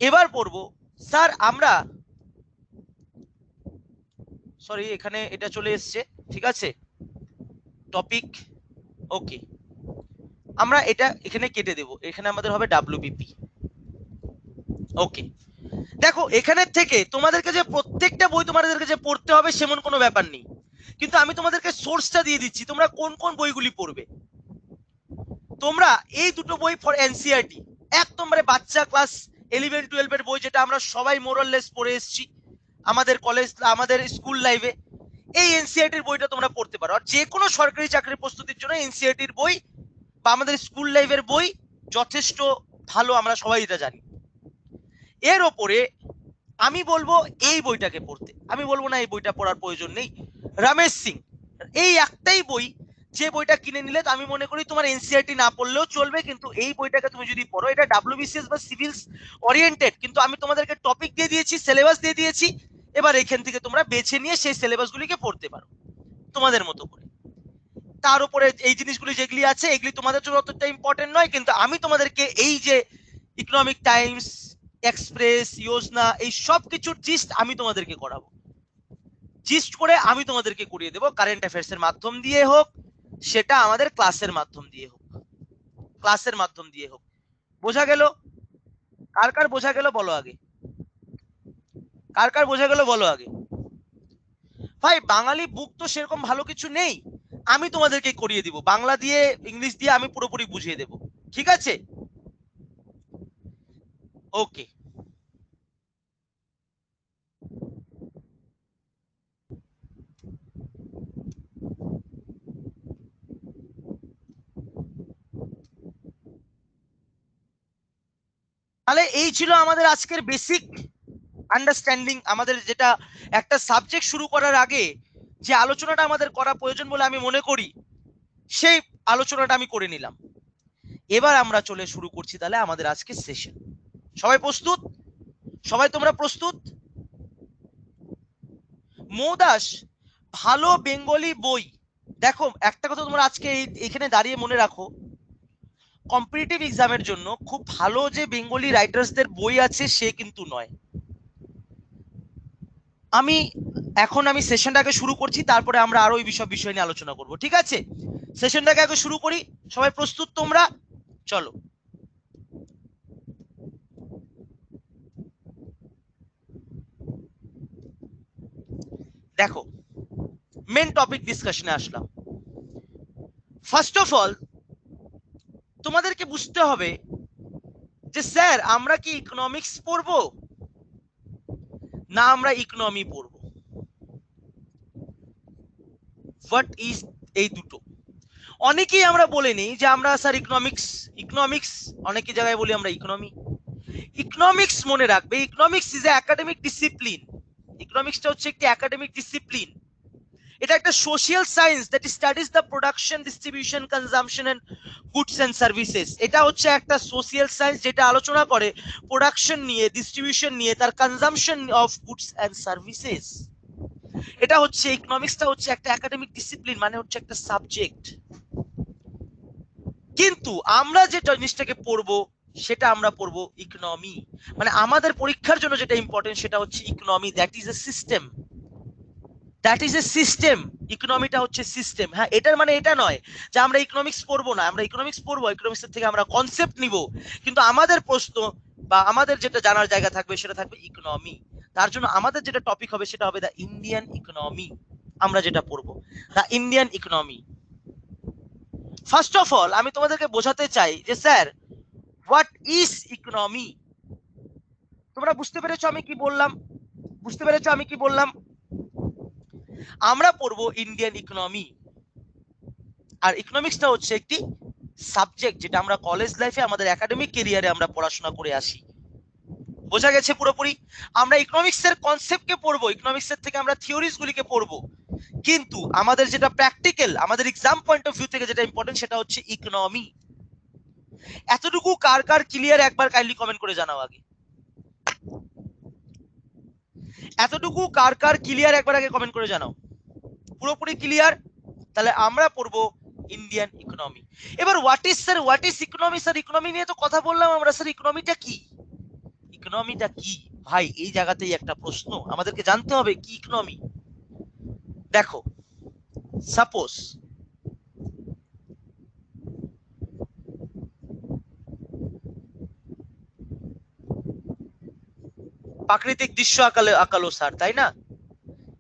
Speaker 1: এবার পড়বো স্যার আমরা, সরি এখানে এটা চলে এসছে, ঠিক আছে টপিক, ওকে আমরা এটা এখানে কেটে দেব, এখানে আমাদের হবে ডাব্লিউবিপি। ওকে দেখো এখানে থেকে তোমাদেরকে যে প্রত্যেকটা বই তোমাদেরকে যে পড়তে হবে সেমন কোনো ব্যাপার নেই, কিন্তু আমি তোমাদেরকে সোর্সটা দিয়ে দিচ্ছি তোমরা কোন কোন বইগুলি পড়বে। তোমরা এই দুটো বই ফর এনসিইআরটি, একদমবারে বাচ্চা ক্লাস 11-12 এর বই, যেটা আমরা সবাই মোরাললেস পড়ে এসেছি আমাদের কলেজ, আমাদের স্কুল লাইফে, এই এনসিইআরটির বইটা তোমরা পড়তে পারো। আর যে কোনো সরকারি চাকরির প্রস্তুতির জন্য এনসিইআরটির বই বা আমাদের স্কুল লাইফের বই যথেষ্ট ভালো, আমরা সবাই এটা জানি। এর ওপরে আমি বলবো এই বইটাকে পড়তে, আমি বলবো না এই বইটা পড়ার প্রয়োজন নেই। রমেশ সিং, এই একটাই বই, যে বইটা কিনে নিলে আমি মনে করি তোমার এনসিইআরটি না পড়লেও চলবে, কিন্তু এই বইটাকে তুমি যদি পড়ো, এটা ডাব্লিউবিসিএস বা সিভিলস ওরিয়েন্টেড, কিন্তু আমি তোমাদেরকে টপিক দিয়ে দিয়েছি, সিলেবাস দিয়ে দিয়েছি, এবার এখান থেকে তোমরা বেছে নিয়ে সেই সিলেবাস গুলিকে পড়তে পারো তোমাদের মতো করে। তার উপরে এই জিনিসগুলি যেগুলি আছে এগুলি তোমাদের জন্য অতটা ইম্পর্টেন্ট নয়, কিন্তু আমি তোমাদেরকে এই যে ইকোনমিক টাইমস, এক্সপ্রেস, যোজনা, এই সব কিছুর জিস্ট আমি তোমাদেরকে করাবো, জিস্ট করে আমি তোমাদেরকে করিয়ে দেবো, কারেন্ট অ্যাফেয়ার্স এর মাধ্যম দিয়ে হোক, সেটা আমাদের ক্লাসের মাধ্যম দিয়ে হোক, ক্লাসের মাধ্যম দিয়ে হোক। বোঝা গেল? কার কার বোঝা গেল বলো আগে, কার কার বোঝা গেল বলো আগে। ভাই বাঙালি বুক তো সেরকম ভালো কিছু নেই, আমি তোমাদেরকে করিয়ে দিব, বাংলা দিয়ে ইংলিশ দিয়ে আমি পুরোপুরি বুঝিয়ে দেব, ঠিক আছে? ওকে তাহলে এই ছিল আমাদের আজকের বেসিক আন্ডারস্ট্যান্ডিং, আমাদের যেটা একটা সাবজেক্ট শুরু করার আগে যে আলোচনাটা আমাদের করা প্রয়োজন বলে আমি মনে করি, সেই আলোচনাটা আমি করে নিলাম। এবার আমরা চলে শুরু করছি তাহলে আমাদের আজকে সেশন। সবাই প্রস্তুত? সবাই তোমরা প্রস্তুত? মৌদাস, ভালো বেঙ্গলি বই, দেখো একটা কথা তোমরা আজকে এখানে দাঁড়িয়ে মনে রাখো, কম্পিটিটিভ এক্সামের জন্য খুব ভালো যে বেঙ্গলি রাইটার্সদের বই আছে সে কিন্তু নয়। আমি এখন আমি সেশনটাকে শুরু করছি, তারপরে আমরা আরো এই বিষয় নিয়ে আলোচনা করব, ঠিক আছে? সেশনটাকে আগে শুরু করি, সবাই প্রস্তুত তোমরা? চলো দেখো মেন টপিক ডিসকাশনে আসলাম। ফার্স্ট অফ অল তোমাদেরকে বুঝতে হবে যে স্যার আমরা কি ইকোনমিক্স পড়বো না আমরা ইকোনমি পড়বো, হোয়াট ইজ এই দুটো। অনেকেই আমরা বলে নিই যে আমরা স্যার ইকোনমিক্স, ইকোনমিক্স অনেক জায়গায় বলি আমরা ইকোনমি। ইকোনমিক্স মনে রাখবে, economics is a academic discipline, ইকোনমিক্সটা হচ্ছে একটি একাডেমিক ডিসিপ্লিন, এটা একটা social science that studies the production, distribution, consumption and goods and services. এটা হচ্ছে একটা সোশিয়াল সায়েন্স যেটা আলোচনা করে প্রোডাকশন নিয়ে, ডিস্ট্রিবিউশন নিয়ে, তার consumption of goods and services. এটা হচ্ছে ইকোনমিক্সটা হচ্ছে একটা একাডেমিক ডিসিপ্লিন, মানে হচ্ছে একটা সাবজেক্ট। কিন্তু আমরা যে জিনিসটাকে পড়বো সেটা আমরা পড়বো ইকোনমি, মানে আমাদের পরীক্ষার জন্য যেটা ইম্পর্টেন্ট সেটা হচ্ছে economy, that is a system, that is a system. ইকোনমিটা হচ্ছে সিস্টেম। হ্যাঁ, এটার মানে এটা নয় যে আমরা ইকোনমিক্স পড়বো না, আমরা ইকোনমিক্স পড়বো, ইকোনমিক্স থেকে আমরা কনসেপ্ট নিব, কিন্তু আমাদের প্রশ্ন বা আমাদের যেটা জানার জায়গা থাকবে সেটা থাকবে ইকোনমি। তার জন্য আমাদের যেটা টপিক হবে সেটা হবে দ্য ইন্ডিয়ান ইকোনমি, আমরা যেটা পড়বো the Indian economy. First of all আমি তোমাদেরকে বোঝাতে চাই যে স্যার হোয়াট ইজ ইকোনমি। তোমরা বুঝতে পেরেছো আমি কি বললাম? বুঝতে পেরেছো আমি কি বললাম? আমরা পড়বো ইন্ডিয়ান ইকোনমি, আর ইকোনমিক্সটা হচ্ছে একটি সাবজেক্ট যেটা আমরা কলেজ লাইফে আমাদের একাডেমিক কেরিয়ারে আমরা পড়াশোনা করে আসি। বোঝা গেছে পুরোপুরি? আমরা ইকোনমিক্স এর কনসেপ্টকে পড়বো, ইকোনমিক্স এর থেকে আমরা থিওরিজ গুলিকে পড়বো, কিন্তু আমাদের যেটা প্র্যাকটিক্যাল, আমাদের এক্সাম পয়েন্ট অফ ভিউ থেকে যেটা ইম্পর্টেন্ট সেটা হচ্ছে ইকোনমি। এতটুকু কার কার ক্লিয়ার একবার কাইন্ডলি কমেন্ট করে জানাও আগে। এতটুকু কার কার ক্লিয়ার একবার আগে কমেন্ট করে জানাও। পুরোপুরি ক্লিয়ার? তাহলে আমরা পড়বো ইন্ডিয়ান ইকোনমি। এবার what is economy? Sir economy নিয়ে তো কথা বললাম আমরা, স্যার ইকোনমিটা কি? ইকোনমিটা কি ভাই? এই জায়গাতেই একটা প্রশ্ন, আমাদেরকে জানতে হবে কি ইকোনমি। দেখো, সাপোজ প্রাকৃতিক দৃশ্য আঁকালো স্যার, তাই না?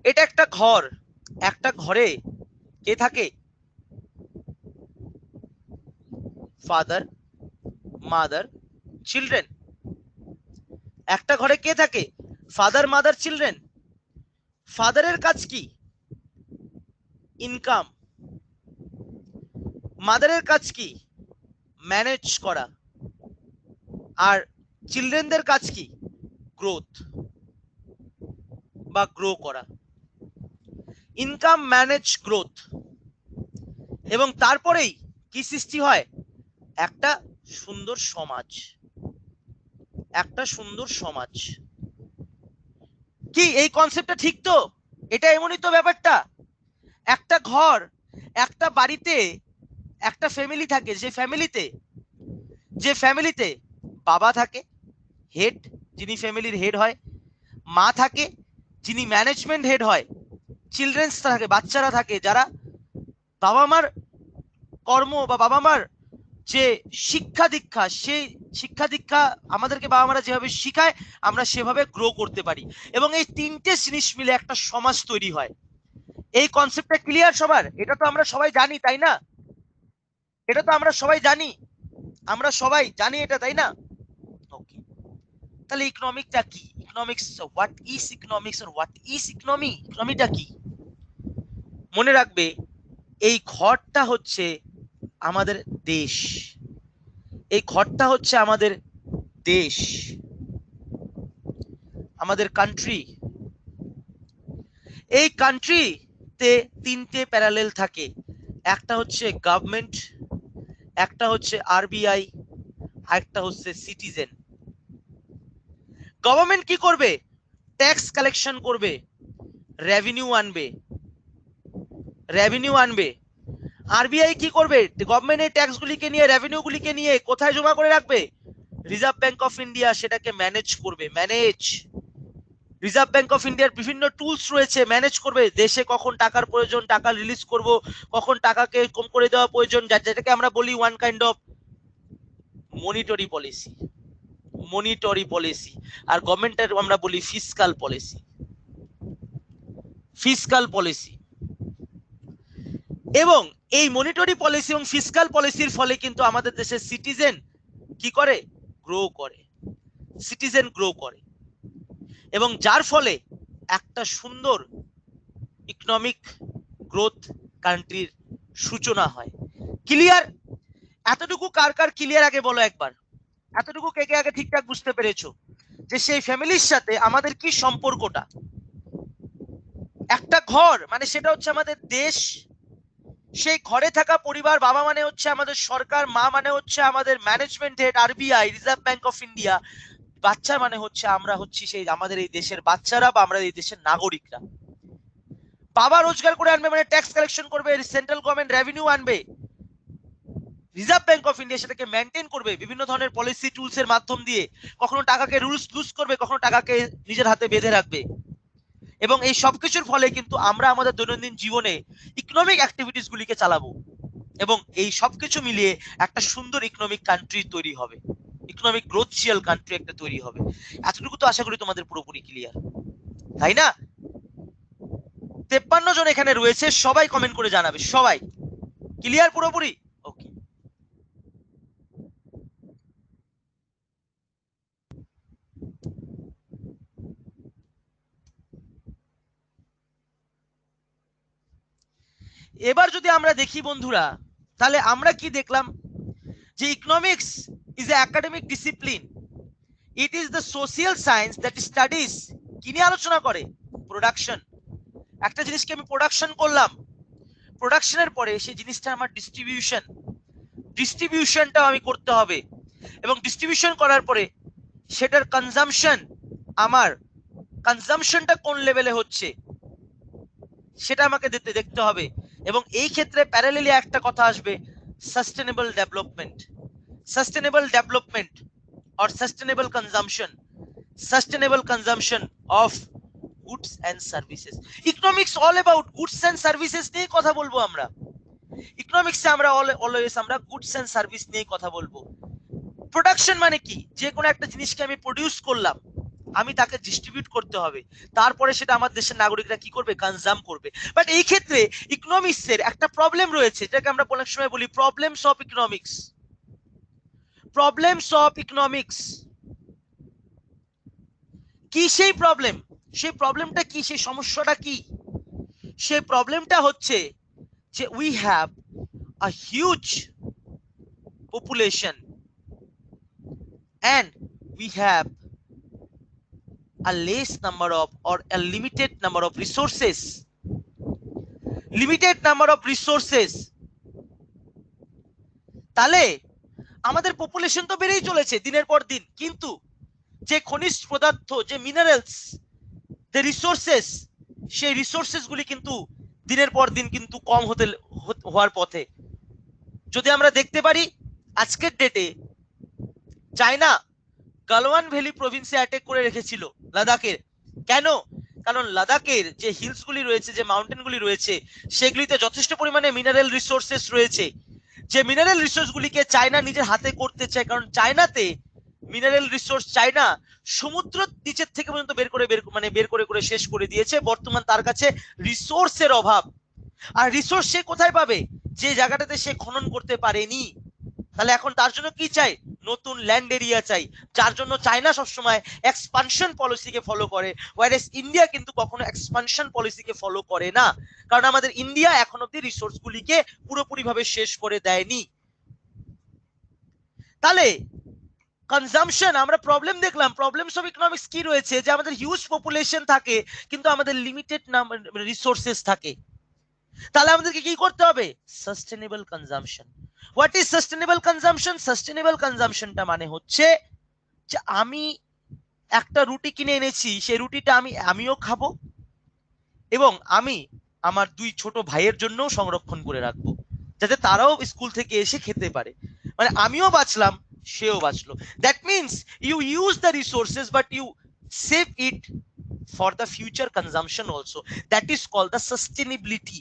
Speaker 1: এটা একটা ঘর, একটা ঘরে কে থাকে? Father, mother, children. একটা ঘরে কে থাকে? Father, mother, children. ফাদারের কাজ কি? ইনকাম। মাদারের কাজ কি? ম্যানেজ করা। আর চিলড্রেনদের কাজ কি? গ্রোথ বা গ্রো করা। Income, manage, growth. এবং তারপরেই কি সৃষ্টি হয়? একটা সুন্দর সমাজ। একটা সুন্দর সমাজ। কি এই কনসেপ্টটা ঠিক তো? এটা এমনই তো ব্যাপারটা। একটা ঘর, একটা বাড়িতে একটা ফ্যামিলি থাকে, যে ফ্যামিলিতে বাবা থাকে, হেড, যিনি ফ্যামিলির হেড হয়, মা থাকে, যিনি ম্যানেজমেন্ট হেড হয়, চিলড্রেন্স থাকে, বাচ্চারা থাকে, যারা বাবা মার কর্ম বা বাবা মার যে শিক্ষা দীক্ষা, সেই শিক্ষা দীক্ষা আমাদেরকে বাবা মারা যেভাবে শিখায় আমরা সেভাবে গ্রো করতে পারি, এবং এই তিনটে জিনিস মিলে একটা সমাজ তৈরি হয়। এই কনসেপ্টটা ক্লিয়ার সবার? এটা তো আমরা সবাই জানি, তাই না? এটা তো আমরা সবাই জানি, আমরা সবাই জানি এটা, তাই না? ওকে, তাহলে ইকোনমিকটা কি? ইকোনমিক্স, হোয়াট ইজ ইকোনমিক্স আর হোয়াট ইজ ইকোনমি? ইকোনমিটা কি? মনে রাখবে, এই ঘরটা হচ্ছে আমাদের দেশ। এই ঘরটা হচ্ছে আমাদের দেশ, আমাদের কান্ট্রি। এই কান্ট্রিতে তিনটে প্যারালেল থাকে। একটা হচ্ছে গভর্নমেন্ট, একটা হচ্ছে আরবিআই, আরেকটা হচ্ছে সিটিজেন। গভর্নমেন্ট কি করবে? ট্যাক্স কালেকশন করবে, রেভিনিউ আনবে, রেভিনিউ আনবে। আরবিআই কি করবে? গভর্নমেন্টের ট্যাক্স গুলিকে নিয়ে, রেভিনিউ গুলিকে নিয়ে কোথায় জমা করে রাখবে? রিজার্ভ ব্যাংক অফ ইন্ডিয়া সেটাকে ম্যানেজ করবে, ম্যানেজ। রিজার্ভ ব্যাংক অফ ইন্ডিয়ার বিভিন্ন টুলস রয়েছে, ম্যানেজ করবে দেশে কখন টাকার প্রয়োজন, টাকা রিলিজ করব, কখন টাকাকে কম করে দেওয়া প্রয়োজন, যেটাকে আমরা বলি one kind of monetary policy, monetary policy. আর গভর্নমেন্টের আমরা বলি ফিসকাল পলিসি, ফিসকাল পলিসি। এবং এই মনিটরি পলিসি এবং ফিসকাল পলিসির ফলে কিন্তু আমাদের দেশের সিটিজেন কি করে? গ্রো করে, সিটিজেন গ্রো করে, এবং যার ফলে একটা সুন্দর ইকোনমিক গ্রোথ কান্ট্রির সূচনা হয়। ক্লিয়ার? এতটুকু কার কার ক্লিয়ার আগে বলো একবার। এতটুকু কে কে আগে ঠিকঠাক বুঝতে পেরেছো যে সেই ফ্যামিলির সাথে আমাদের কি সম্পর্কটা? একটা ঘর মানে সেটা হচ্ছে আমাদের দেশ। সেই ঘরে থাকা পরিবার, বাবা মানে হচ্ছে আমাদের সরকার, মা মানে হচ্ছে আমাদের management head RBI, reserve bank of India, বাচ্চা মানে হচ্ছে আমরা হচ্ছি সেই আমাদের এই দেশের বাচ্চারা বা আমরা এই দেশের নাগরিকরা। বাবা রোজগার করে আনবে মানে ট্যাক্স কালেকশন করবে, সেন্ট্রাল গভর্নমেন্ট রেভিনিউ আনবে, রিজার্ভ ব্যাংক অফ ইন্ডিয়া সেটাকে মেনটেন করবে বিভিন্ন ধরনের পলিসি টুলস এর মাধ্যম দিয়ে, কখনো টাকাকে রুলস লুজ করবে, কখনো টাকাকে নিজের হাতে বেঁধে রাখবে। এবং এই সবকিছুর ফলে কিন্তু আমরা আমাদের দৈনন্দিন জীবনে ইকোনমিক অ্যাক্টিভিটিস গুলিকে চালাবো, এবং এই সবকিছু মিলিয়ে একটা সুন্দর ইকোনমিক কান্ট্রি তৈরি হবে, ইকোনমিক গ্রোথশীল কান্ট্রি একটা তৈরি হবে। এতটুকু তো আশা করি তোমাদের পুরোপুরি ক্লিয়ার, তাই না? 53 জন এখানে রয়েছে, সবাই কমেন্ট করে জানাবে, সবাই ক্লিয়ার পুরোপুরি? ওকে, এবার যদি আমরা দেখি বন্ধুরা, তাহলে আমরা কি দেখলাম যে economics is a academic discipline, it is the social science that studies, কি নিয়ে আলোচনা করে? প্রোডাকশন। একটা জিনিসকে আমি প্রোডাকশন করলাম, প্রোডাকশনের পরে সেই জিনিসটা আমার ডিস্ট্রিবিউশনটাও আমি করতে হবে, এবং ডিস্ট্রিবিউশন করার পরে সেটার আমার কনজাম্পশনটা কোন লেভেলে হচ্ছে সেটা আমাকে দেখতে হবে। এবং এই ক্ষেত্রে প্যারালেলি একটা কথা আসবে, sustainable development or sustainable consumption of goods and services. Economics all about goods and services নিয়ে কথা বলবো আমরা। ইকোনমিক্সে আমরা অলওয়েজ আমরা গুডস এন্ড সার্ভিস নিয়ে কথা বলবো। প্রোডাকশন মানে কি? যে কোনো একটা জিনিসকে আমি প্রডিউস করলাম, আমি তাকে ডিস্ট্রিবিউট করতে হবে, তারপরে সেটা আমার দেশের নাগরিকরা কি করবে? কনজাম করবে। বাট এই ক্ষেত্রে ইকোনমিক্সের একটা প্রবলেম রয়েছে, যেটাকে আমরা অনেক সময় বলি প্রবলেমস অফ ইকোনমিক্স। কি সেই প্রবলেম? সেই প্রবলেমটা কি? সেই সমস্যাটা কি? সেই প্রবলেমটা হচ্ছে যে we have a huge population and we have a less number of or a limited number of resources. তাহলে আমাদের পপুলেশন তো বেড়েই চলেছে দিনের পর দিন, কিন্তু যে খনিজ পদার্থ, যে মিনারেলস, যে রিসোর্সেস, সেই রিসোর্সেস গুলি কিন্তু দিনের পর দিন কিন্তু কম হওয়ার পথে। যদি আমরা দেখতে পারি আজকের ডেটে চায়না গালওয়ান ভ্যালি প্রভিন্সে অ্যাটাক করে রেখেছিল লাদাখের। কেন? কারণ লাদাখের যে হিলস গুলি রয়েছে, যে মাউন্টেন গুলি রয়েছে, সেগুলিতে যথেষ্ট পরিমাণে মিনারেল রিসোর্সেস রয়েছে, যে মিনারেল রিসোর্স গুলিকে চায়না নিজের হাতে করতে চায়। কারণ চায়নাতে মিনারেল রিসোর্স চায়না সমুদ্র নিচের থেকে পর্যন্ত বের করে শেষ করে দিয়েছে। বর্তমান তার কাছে রিসোর্সের অভাব। আর রিসোর্স সে কোথায় পাবে? যে জায়গাটাতে সে খনন করতে পারেনি। তাহলে এখন তার জন্য কি চাই? নতুন ল্যান্ড এরিয়া চাই, যার জন্য চায়না সবসময় এক্সপানশন পলিসিকে ফলো করে, ওয়ারেস ইন্ডিয়া কিন্তু কখনো এক্সপানশন পলিসিকে ফলো করে না। কারণ আমাদের ইন্ডিয়া এখন অব্দি রিসোর্স গুলিকে পুরোপুরি ভাবে শেষ করে দেয়নি। তাহলে কনজাম্পশন, আমরা প্রবলেম দেখলাম। প্রবলেমস অফ ইকোনমিক্স কি রয়েছে? যে আমাদের হিউজ পপুলেশন থাকে কিন্তু আমাদের লিমিটেড রিসোর্সেস থাকে। তাহলে আমাদেরকে কি করতে হবে? Sustainable consumption. What is sustainable consumption? Sustainable কনজাম্পশনটা মানে হচ্ছে যে আমি একটা রুটি কিনে এনেছি, সেই রুটিটা আমিও খাবো, এবং আমি আমার দুই ছোট ভাইয়ের জন্য সংরক্ষণ করে রাখবো, যাতে তারাও স্কুল থেকে এসে খেতে পারে। মানে আমিও বাঁচলাম, সেও বাঁচলো। That means you use the resources but you save it for the future consumption also. That is called the sustainability.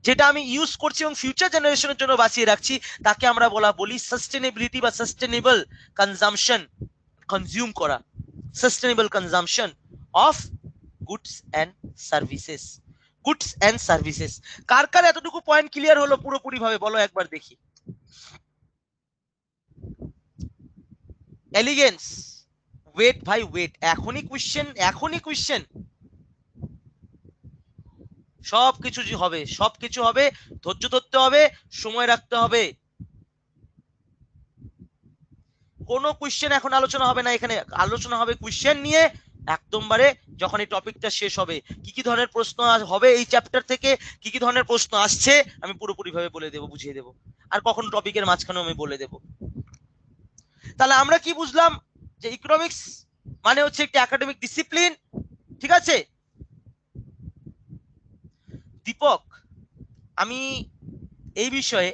Speaker 1: যেটা আমি ইউজ করছি এবং ফিউচার জেনারেশনের জন্য বাঁচিয়ে রাখছি, তাকে আমরা বলি সাস্টেনেবিলিটি বা সাস্টেনেবল কনজাম্পশন, কনজিউম করা, sustainable consumption of goods and services. Goods and services. কার কার এতটুকু পয়েন্ট ক্লিয়ার হলো পুরোপুরি ভাবে? বলো একবার দেখি। এলিগেন্স, ওয়েট ভাই ওয়েট, এখনই কোশ্চেন। সবকিছু হবে, ধৈর্য ধরতে হবে, সময় রাখতে হবে। কোনো কোশ্চেন এখন আলোচনা হবে না, এখানে আলোচনা হবে কোশ্চেন নিয়ে একদমবারে যখন এই টপিকটা শেষ হবে। কি কি ধরনের প্রশ্ন হবে এই চ্যাপ্টার থেকে, কি কি ধরনের প্রশ্ন আসছে আমি পুরোপুরি ভাবে বলে দেবো, বুঝিয়ে দেবো। আর কখনো টপিকের মাঝখানেও আমি বলে দেবো। তাহলে আমরা কি বুঝলাম? যে ইকোনমিক্স মানে হচ্ছে একটি একাডেমিক ডিসিপ্লিন, ঠিক আছে? দীপক, আমি এই বিষয়ে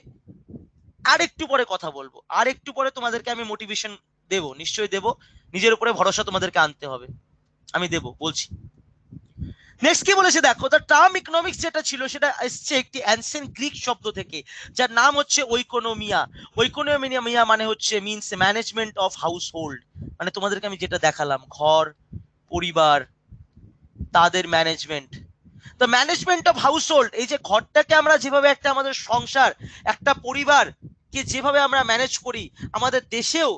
Speaker 1: আরেকটু পরে কথা বলবো, আরেকটু পরে তোমাদেরকে আমি মোটিভেশন দেব, নিশ্চয়ই দেব। নিজের উপরে ভরসা তোমাদেরকে আনতে হবে, আমি দেব, বলছি। নেক্সট কি বলেছে দেখো, দ্য টার্ম ইকোনমিক্স যেটা ছিল সেটা এসছে একটি অ্যানসিয়েন্ট গ্রিক শব্দ থেকে, যার নাম হচ্ছে ওইকোনোমিয়া। ওইকোনোমিয়া মানে হচ্ছে means management of house hold. মানে তোমাদেরকে আমি যেটা দেখালাম, ঘর, পরিবার, তাদের ম্যানেজমেন্ট। তো ম্যানেজমেন্ট অফ হাউস হোল্ড, এই যে ঘরটাকে আমরা যেভাবে একটা আমাদের সংসার, একটা পরিবারকে যেভাবে আমরা ম্যানেজ করি, আমাদের দেশেও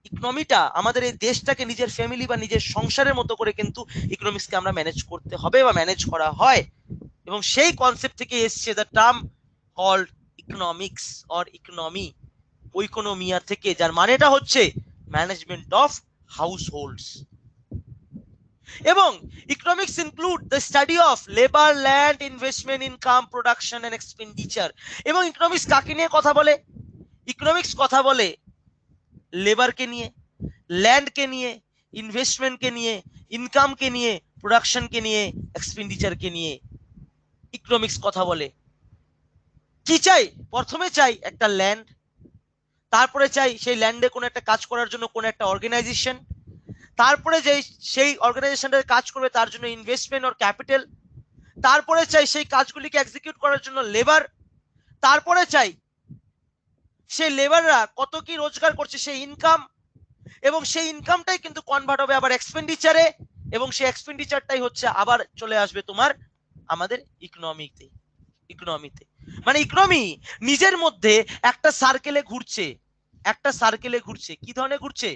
Speaker 1: ইকোনমিটা, আমাদের এই দেশটাকে নিজের ফ্যামিলি বা নিজের সংসারের মতো করে কিন্তু ইকোনমিক্সকে আমরা ম্যানেজ করতে হবে বা ম্যানেজ করা হয়। এবং সেই কনসেপ্ট থেকে এসছে the term called economics or economy, ওইকোনমিয়া থেকে, যার মানেটা হচ্ছে ম্যানেজমেন্ট অফ হাউস হোল্ডস। এবং economics include the study of labour, land, investment, income, production and expenditure. এবং ইকোনমিক্স কাকে নিয়ে কথা বলে? ইকোনমিক্স কথা বলে লেবারকে নিয়ে, ল্যান্ডকে নিয়ে, ইনভেস্টমেন্টকে নিয়ে, ইনকামকে নিয়ে, প্রোডাকশনকে নিয়ে, এক্সপেন্ডিচারকে নিয়ে ইকোনমিক্স কথা বলে। কি চাই? প্রথমে চাই একটা ল্যান্ড, তারপরে চাই সেই ল্যান্ডে কোনো একটা কাজ করার জন্য কোনো একটা অর্গানাইজেশন, তারপরে যে সেই অর্গানাইজেশনের কাজ করবে তার জন্য ইনভেস্টমেন্ট অর ক্যাপিটাল, তারপরে চাই সেই কাজগুলিকে এক্সিকিউট করার জন্য লেবার, তারপরে চাই সেই লেবাররা কত কি রোজগার করছে সেই ইনকাম, এবং সেই ইনকামটাই কিন্তু কনভার্ট হবে আবার এক্সপেন্ডিচারে, এবং সেই এক্সপেন্ডিচারটাই হচ্ছে আবার চলে আসবে তোমার আমাদের ইকোনমিতে। মানে ইকোনমি নিজের মধ্যে একটা সার্কেলে ঘুরছে, একটা সার্কেলে ঘুরছে। কি ধরনের ঘুরছে?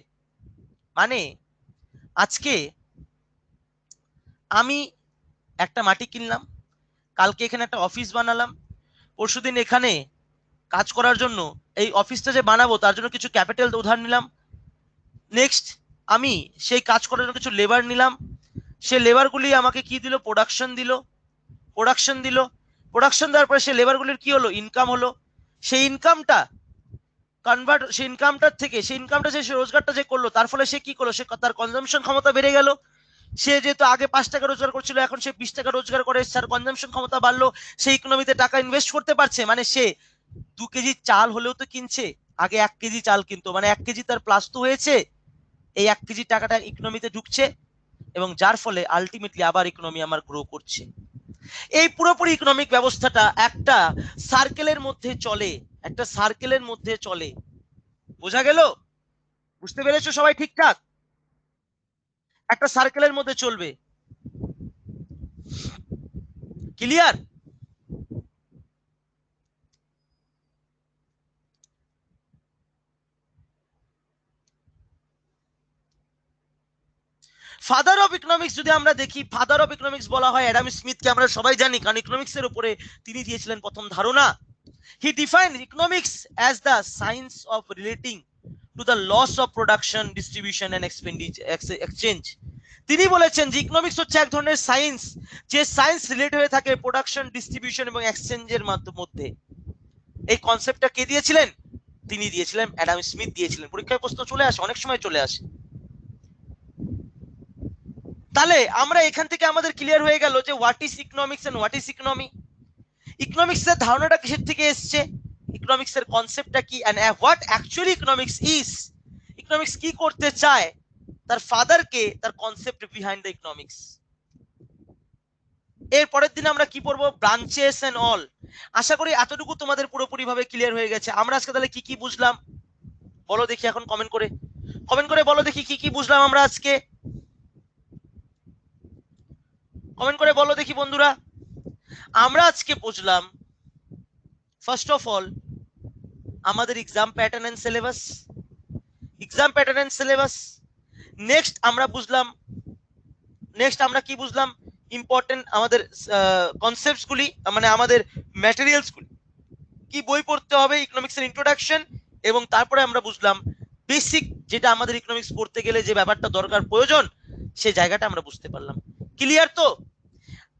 Speaker 1: মানে আজকে আমি একটা মাটি কিনলাম, কালকে এখানে একটা অফিস বানালাম, পরশুদিন এখানে কাজ করার জন্য এই অফিসটা যে বানাবো তার জন্য কিছু ক্যাপিটাল উধার নিলাম, নেক্সট আমি সেই কাজ করার জন্য কিছু লেবার নিলাম, সেই লেবারগুলি আমাকে কি দিল? প্রোডাকশন দিল, প্রোডাকশন দেওয়ার পরে সেই লেবারগুলির কি হলো? ইনকাম হলো। সেই ইনকামটা কনভার্ট, সেই ইনকামটার থেকে, সেই ইনকামটা যে রোজগারটা যে করলো তার ফলে সে কি করলো? সে তার কনজাম্পশন ক্ষমতা বেড়ে গেল। সে যেহেতু আগে 5 টাকা রোজগার করছিল, এখন সে 20 টাকা রোজগার করে, তার কনজাম্পশন ক্ষমতা বাড়লো, সেই ইকোনমিতে টাকা ইনভেস্ট করতে পারছে। মানে সে 2 কেজি চাল হলেও তো কিনছে, আগে 1 কেজি চাল কিনতো, মানে 1 কেজি তার প্লাস তো হয়েছে। এই 1 কেজি টাকাটা ইকোনমিতে ঢুকছে, এবং যার ফলে আলটিমেটলি আবার ইকোনমি আমার গ্রো করছে। এই পুরোপুরি ইকোনমিক ব্যবস্থাটা একটা সার্কেলের মধ্যে চলে, একটা সার্কেলের মধ্যে চলে। বোঝা গেল? বুঝতে পেরেছো সবাই ঠিকঠাক? একটা সার্কেলের মধ্যে চলবে। ক্লিয়ার? ফাদার অফ ইকোনমিক্স যদি আমরা দেখি, ফাদার অফ ইকোনমিক্স বলা হয় অ্যাডাম স্মিথকে, আমরা সবাই জানি, কারণ ইকোনমিক্সের উপরে তিনি দিয়েছিলেন প্রথম ধারণা। He defined economics as the science of relating to the laws of production, distribution and exchange. তিনি বলেছেন যে ইকোনমিক্স হচ্ছে এক ধরনের সায়েন্স, যে সায়েন্স রিলেট হয়ে থাকে প্রোডাকশন, ডিস্ট্রিবিউশন এবং এক্সচেঞ্জের মধ্যে। এই কনসেপ্টটা কে দিয়েছিলেন? তিনি দিয়েছিলেন, অ্যাডাম স্মিথ দিয়েছিলেন। পরীক্ষায় প্রশ্ন চলে আসে, অনেক সময় চলে আসে। তাহলে আমরা এখান থেকে আমাদের ক্লিয়ার হয়ে গেল যে what is economics and what is economy. Economics এর ধারণাটা কিসের থেকে এসছে, ইকোনমিক্স এর কনসেপ্টটা কি, and what actually economics is, economics কি করতে চায়, তার ফাদার কে, তার কনসেপ্ট বিহাইন্ড দ্য ইকোনমিক্স। এর পরের দিন আমরা কি পড়বো? Branches and all. আশা করি এতটুকু তোমাদের পুরোপুরি ভাবে ক্লিয়ার হয়ে গেছে। আমরা আজকে তাহলে কি কি বুঝলাম বলো দেখি, এখন কমেন্ট করে, কমেন্ট করে বলো দেখি কি কি বুঝলাম আমরা আজকে। কমেন্ট করে বলো দেখি বন্ধুরা। আমরা আজকে বুঝলাম ফার্স্ট অফ অল আমাদের exam pattern and syllabus, exam pattern and syllabus. Next আমরা বুঝলাম, নেক্সট আমরা কি বুঝলাম? ইম্পর্টেন্ট আমাদের কনসেপ্টস গুলি, মানে আমাদের ম্যাটেরিয়ালস গুলি, কি বই পড়তে হবে, ইকোনমিক্স এর ইন্ট্রোডাকশন, এবং তারপরে আমরা বুঝলাম বেসিক, যেটা আমাদের ইকোনমিক্স পড়তে গেলে যে ব্যাপারটা দরকার প্রয়োজন, সেই জায়গাটা আমরা বুঝতে পারলাম। ক্লিয়ার তো?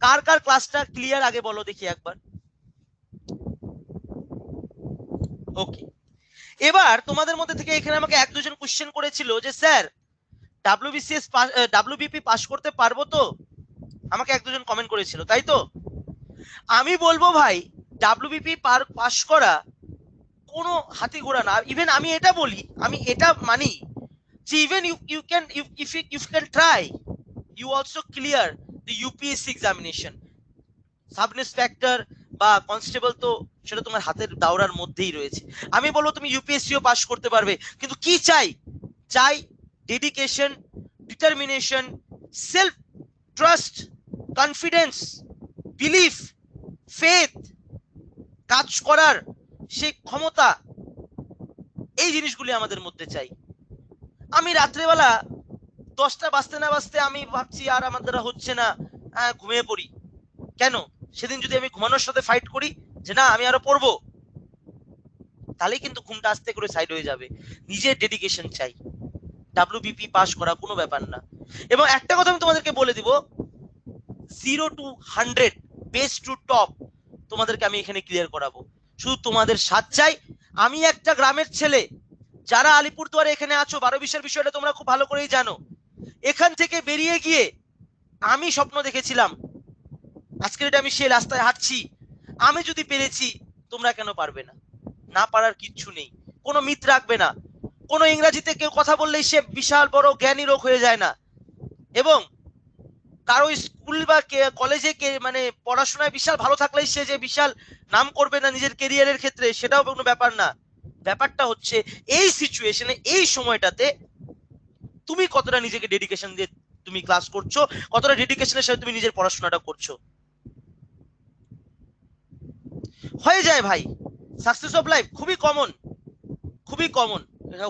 Speaker 1: কার কার ক্লাসটা ক্লিয়ার আগে বলো দেখি একবার। ওকে, এবার তোমাদের মধ্যে থেকে এখানে আমাকে 1-2 জন কোশ্চেন করেছিল যে স্যার ডাব্লিউবিসিএস ডাব্লিউবিপি পাস করতে পারবো তো? আমাকে 1-2 জন কমেন্ট করেছিল, তাই তো? আমি বলবো ভাই, ডাব্লিউবিপি পাস করা কোনো হাতি ঘোড়া না। ইভেন আমি এটা বলি, আমি এটা মানি যে even you can, if you can try, you also clear the UPSC examination. Sub inspector বা কনস্টেবল তো সেটা তোমার হাতের দাওরার মধ্যেই রয়েছে। আমি বলবো তুমি ইউপিএসসিও পাস করতে পারবে, কিন্তু কি চাই? চাই dedication, determination, self trust, confidence, belief, faith, কাজ করার সেই ক্ষমতা, এই জিনিসগুলি আমাদের মধ্যে চাই। আমি রাত্রেবেলা 10টা বাজতে না বাজতে আমি ভাবছি আর আমার দ্বারা হচ্ছে না, ঘুমিয়ে পড়ি। কেন? সেদিন যদি আমি ঘুমানোর সাথে ফাইট করি, যে না আমি আরো পড়বো, তাহলেই কিন্তু ঘুমটা আস্তে করে সাইড হয়ে যাবে। নিজের ডেডিকেশন চাই, ডাব্লিউবিপি পাস করা কোনো ব্যাপার না। এবং একটা কথা আমি তোমাদেরকে বলে দিব, 0 to 100 বেস্ট টু টপ তোমাদেরকে আমি এখানে ক্লিয়ার করাবো। শুধু তোমাদের সাথ চাই। আমি একটা গ্রামের ছেলে, যারা আলিপুরদুয়ারে এখানে আছো 12-20-এর বিষয়টা তোমরা খুব ভালো করেই জানো। এখান থেকে বেরিয়ে গিয়ে আমি স্বপ্ন দেখেছিলাম, আজকের এটা আমি সে রাস্তায় হাঁটছি। আমি যদি পেরেছি, তোমরা কেন পারবে না? না পারার কিচ্ছু নেই, কোনো মিথ রাখবে না। কোনো ইংরেজিতে কেউ কথা বললেই সে বিশাল বড় জ্ঞানী লোক হয়ে যায় না। এবং কারো স্কুল বা কলেজে মানে পড়াশোনায় বিশাল ভালো থাকলেই সে যে বিশাল নাম করবে না নিজের কেরিয়ারের ক্ষেত্রে, সেটাও কোনো ব্যাপার না। ব্যাপারটা হচ্ছে এই সিচুয়েশনে, এই সময়টাতে তুমি কতটা নিজেকে ডেডিকেশন দিয়ে তুমি ক্লাস করছো, কতটা ডেডিকেশনের সাথে তুমি নিজের পড়াশোনাটা করছো। হয়ে যায় ভাই, সাকসেস অফ লাইফ খুবই কমন, খুবই কমন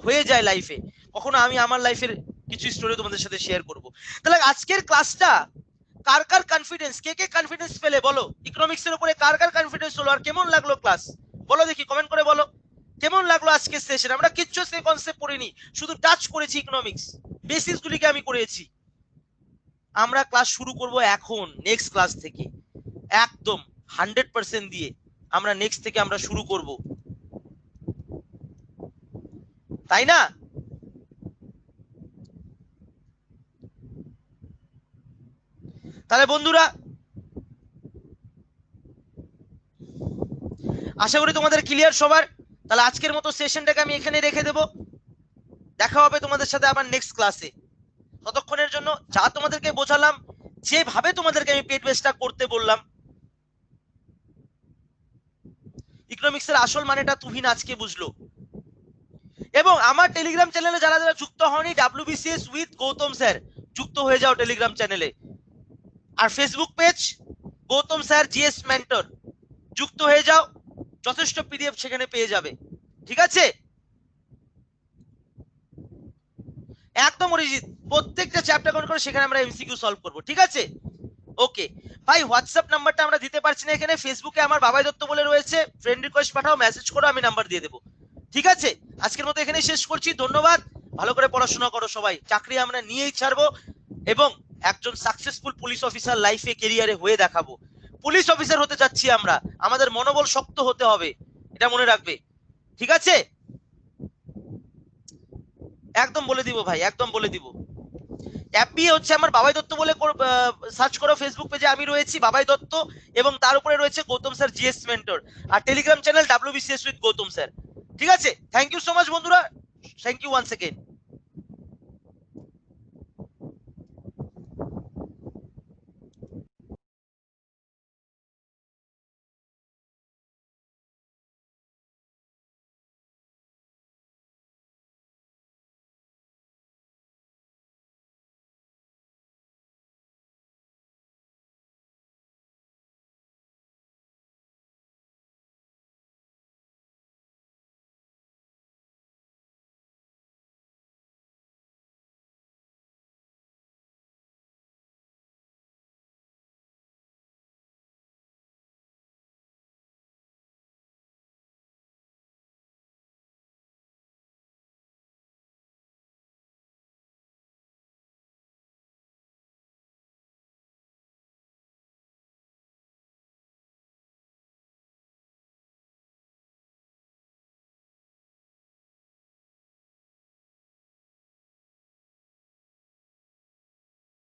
Speaker 1: হয়ে যায় লাইফে। কখনো আমি আমার লাইফের কিছু স্টোরি তোমাদের সাথে শেয়ার করব। তাহলে আজকের ক্লাসটা কার কার কনফিডেন্স, কে কে কনফিডেন্স পেলে বলো? ইকোনমিক্স এর উপরে কার কার কনফিডেন্স হলো, আর কেমন লাগলো ক্লাস বলো দেখি, কমেন্ট করে বলো কেমন লাগলো আজকের সেশন। আমরা কিচ্ছু সে কনসেপ্ট পড়িনি, শুধু টাচ করেছি ইকোনমিক্স, বেসিস গুলিকে আমি করেছি। আমরা ক্লাস শুরু করব এখন, নেক্সট ক্লাস থেকে একদম 100% দিয়ে আমরা নেক্সট থেকে আমরা শুরু করব, তাই না? তাহলে বন্ধুরা, আশা করি তোমাদের ক্লিয়ার সবার। তাহলে আজকের মতো সেশনটাকে আমি এখানে রেখে দেব। দেখা হবে তোমাদের সাথে আবার নেক্সট ক্লাসে। ততক্ষণের জন্য যা তোমাদেরকে বোঝালাম, যেভাবে তোমাদেরকে আমি পেড বেসটা করতে বললাম, ইকোনমিক্সের আসল মানেটা তুহিন আজকে বুঝলো। এবং আমার টেলিগ্রাম চ্যানেলে যারা যারা যুক্ত হয়নি, ডাব্লিউবিসিএস উইথ গৌতম স্যার, যুক্ত হয়ে যাও টেলিগ্রাম চ্যানেলে। আর Facebook page Gautam sir GS mentor, যুক্ত হয়ে যাও, যথেষ্ট পিডিএফ সেখানে পেয়ে যাবে। ঠিক আছে? একদম অরিজিৎ, প্রত্যেকটা চ্যাপ্টার করে সেখানে আমরা এমসিকিউ সলভ করব। ঠিক আছে? ওকে ভাই, হোয়াটসঅ্যাপ নাম্বারটা আমরা দিতে পারছি না এখানে। ফেসবুকে আমার বাবাই দত্ত বলে রয়েছে, ফ্রেন্ড রিকোয়েস্ট পাঠাও, মেসেজ করো, আমি নাম্বার দিয়ে দেবো। ঠিক আছে? আজকের মতো এখানেই শেষ করছি। ধন্যবাদ। ভালো করে পড়াশোনা করো সবাই, চাকরি আমরা নিয়েই ছাড়বো এবং একজন সাকসেসফুল পুলিশ অফিসার লাইফে কেরিয়ারে হয়ে দেখাবো। পুলিশ অফিসার হতে যাচ্ছি আমরা, আমাদের মনোবল শক্ত হতে হবে, এটা মনে রাখবে। ঠিক আছে? একদম বলে দিব ভাই, একদম বলে দিব। অ্যাপি হচ্ছে আমার বাবাই দত্ত বলে সার্চ করো, ফেসবুক পেজে আমি রয়েছি বাবাই দত্ত, এবং তার উপরে রয়েছে গৌতম স্যার জিএস মেন্টর, আর Telegram channel WBCS with Gautam sir. ঠিক আছে? থ্যাংক ইউ সো মাচ বন্ধুরা, থ্যাংক ইউ ওয়ান্স এগেইন।